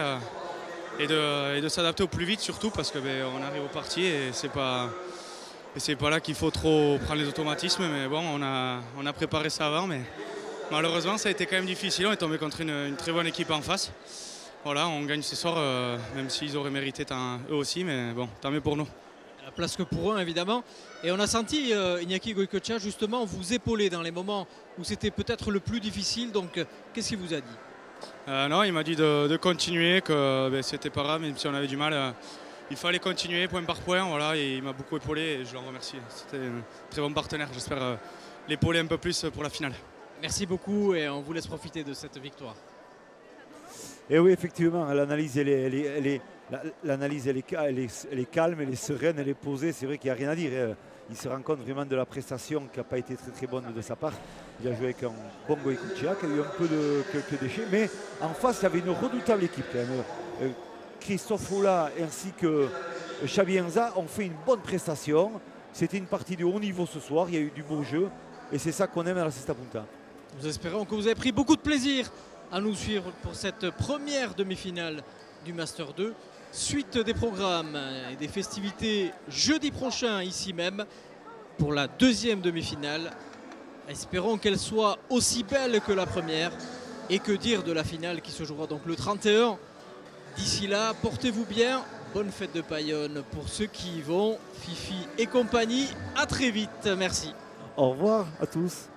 et de s'adapter au plus vite, surtout parce que on arrive au parti et c'est pas là qu'il faut trop prendre les automatismes. Mais bon, on a préparé ça avant, mais malheureusement, ça a été quand même difficile. On est tombé contre une très bonne équipe en face. Voilà, on gagne ce soir, même s'ils auraient mérité eux aussi, mais bon, tant mieux pour nous. La place que pour eux, évidemment. Et on a senti Iñaki Goicoechea justement vous épauler dans les moments où c'était peut-être le plus difficile. Donc, qu'est-ce qu'il vous a dit? Non, il m'a dit de continuer, que c'était pas grave, même si on avait du mal. Il fallait continuer point par point, voilà, et il m'a beaucoup épaulé et je l'en remercie. C'était un très bon partenaire, j'espère l'épauler un peu plus pour la finale. Merci beaucoup et on vous laisse profiter de cette victoire. Et oui, effectivement, l'analyse elle est calme, elle est sereine, elle est posée. C'est vrai qu'il n'y a rien à dire. Il se rend compte vraiment de la prestation qui n'a pas été très bonne de sa part. Il a joué avec un bon Goicoechea qui a eu un peu de quelques déchets. Mais en face, il y avait une redoutable équipe quand même. Christophe Follat ainsi que Xavi Enza ont fait une bonne prestation. C'était une partie de haut niveau ce soir. Il y a eu du beau jeu. Et c'est ça qu'on aime à la Cesta Punta. Nous espérons que vous avez pris beaucoup de plaisir à nous suivre pour cette première demi-finale du Master 2. Suite des programmes et des festivités jeudi prochain ici même pour la deuxième demi-finale. Espérons qu'elle soit aussi belle que la première. Et que dire de la finale qui se jouera donc le 31. D'ici là, portez-vous bien. Bonne fête de Bayonne pour ceux qui y vont. Fifi et compagnie, à très vite. Merci. Au revoir à tous.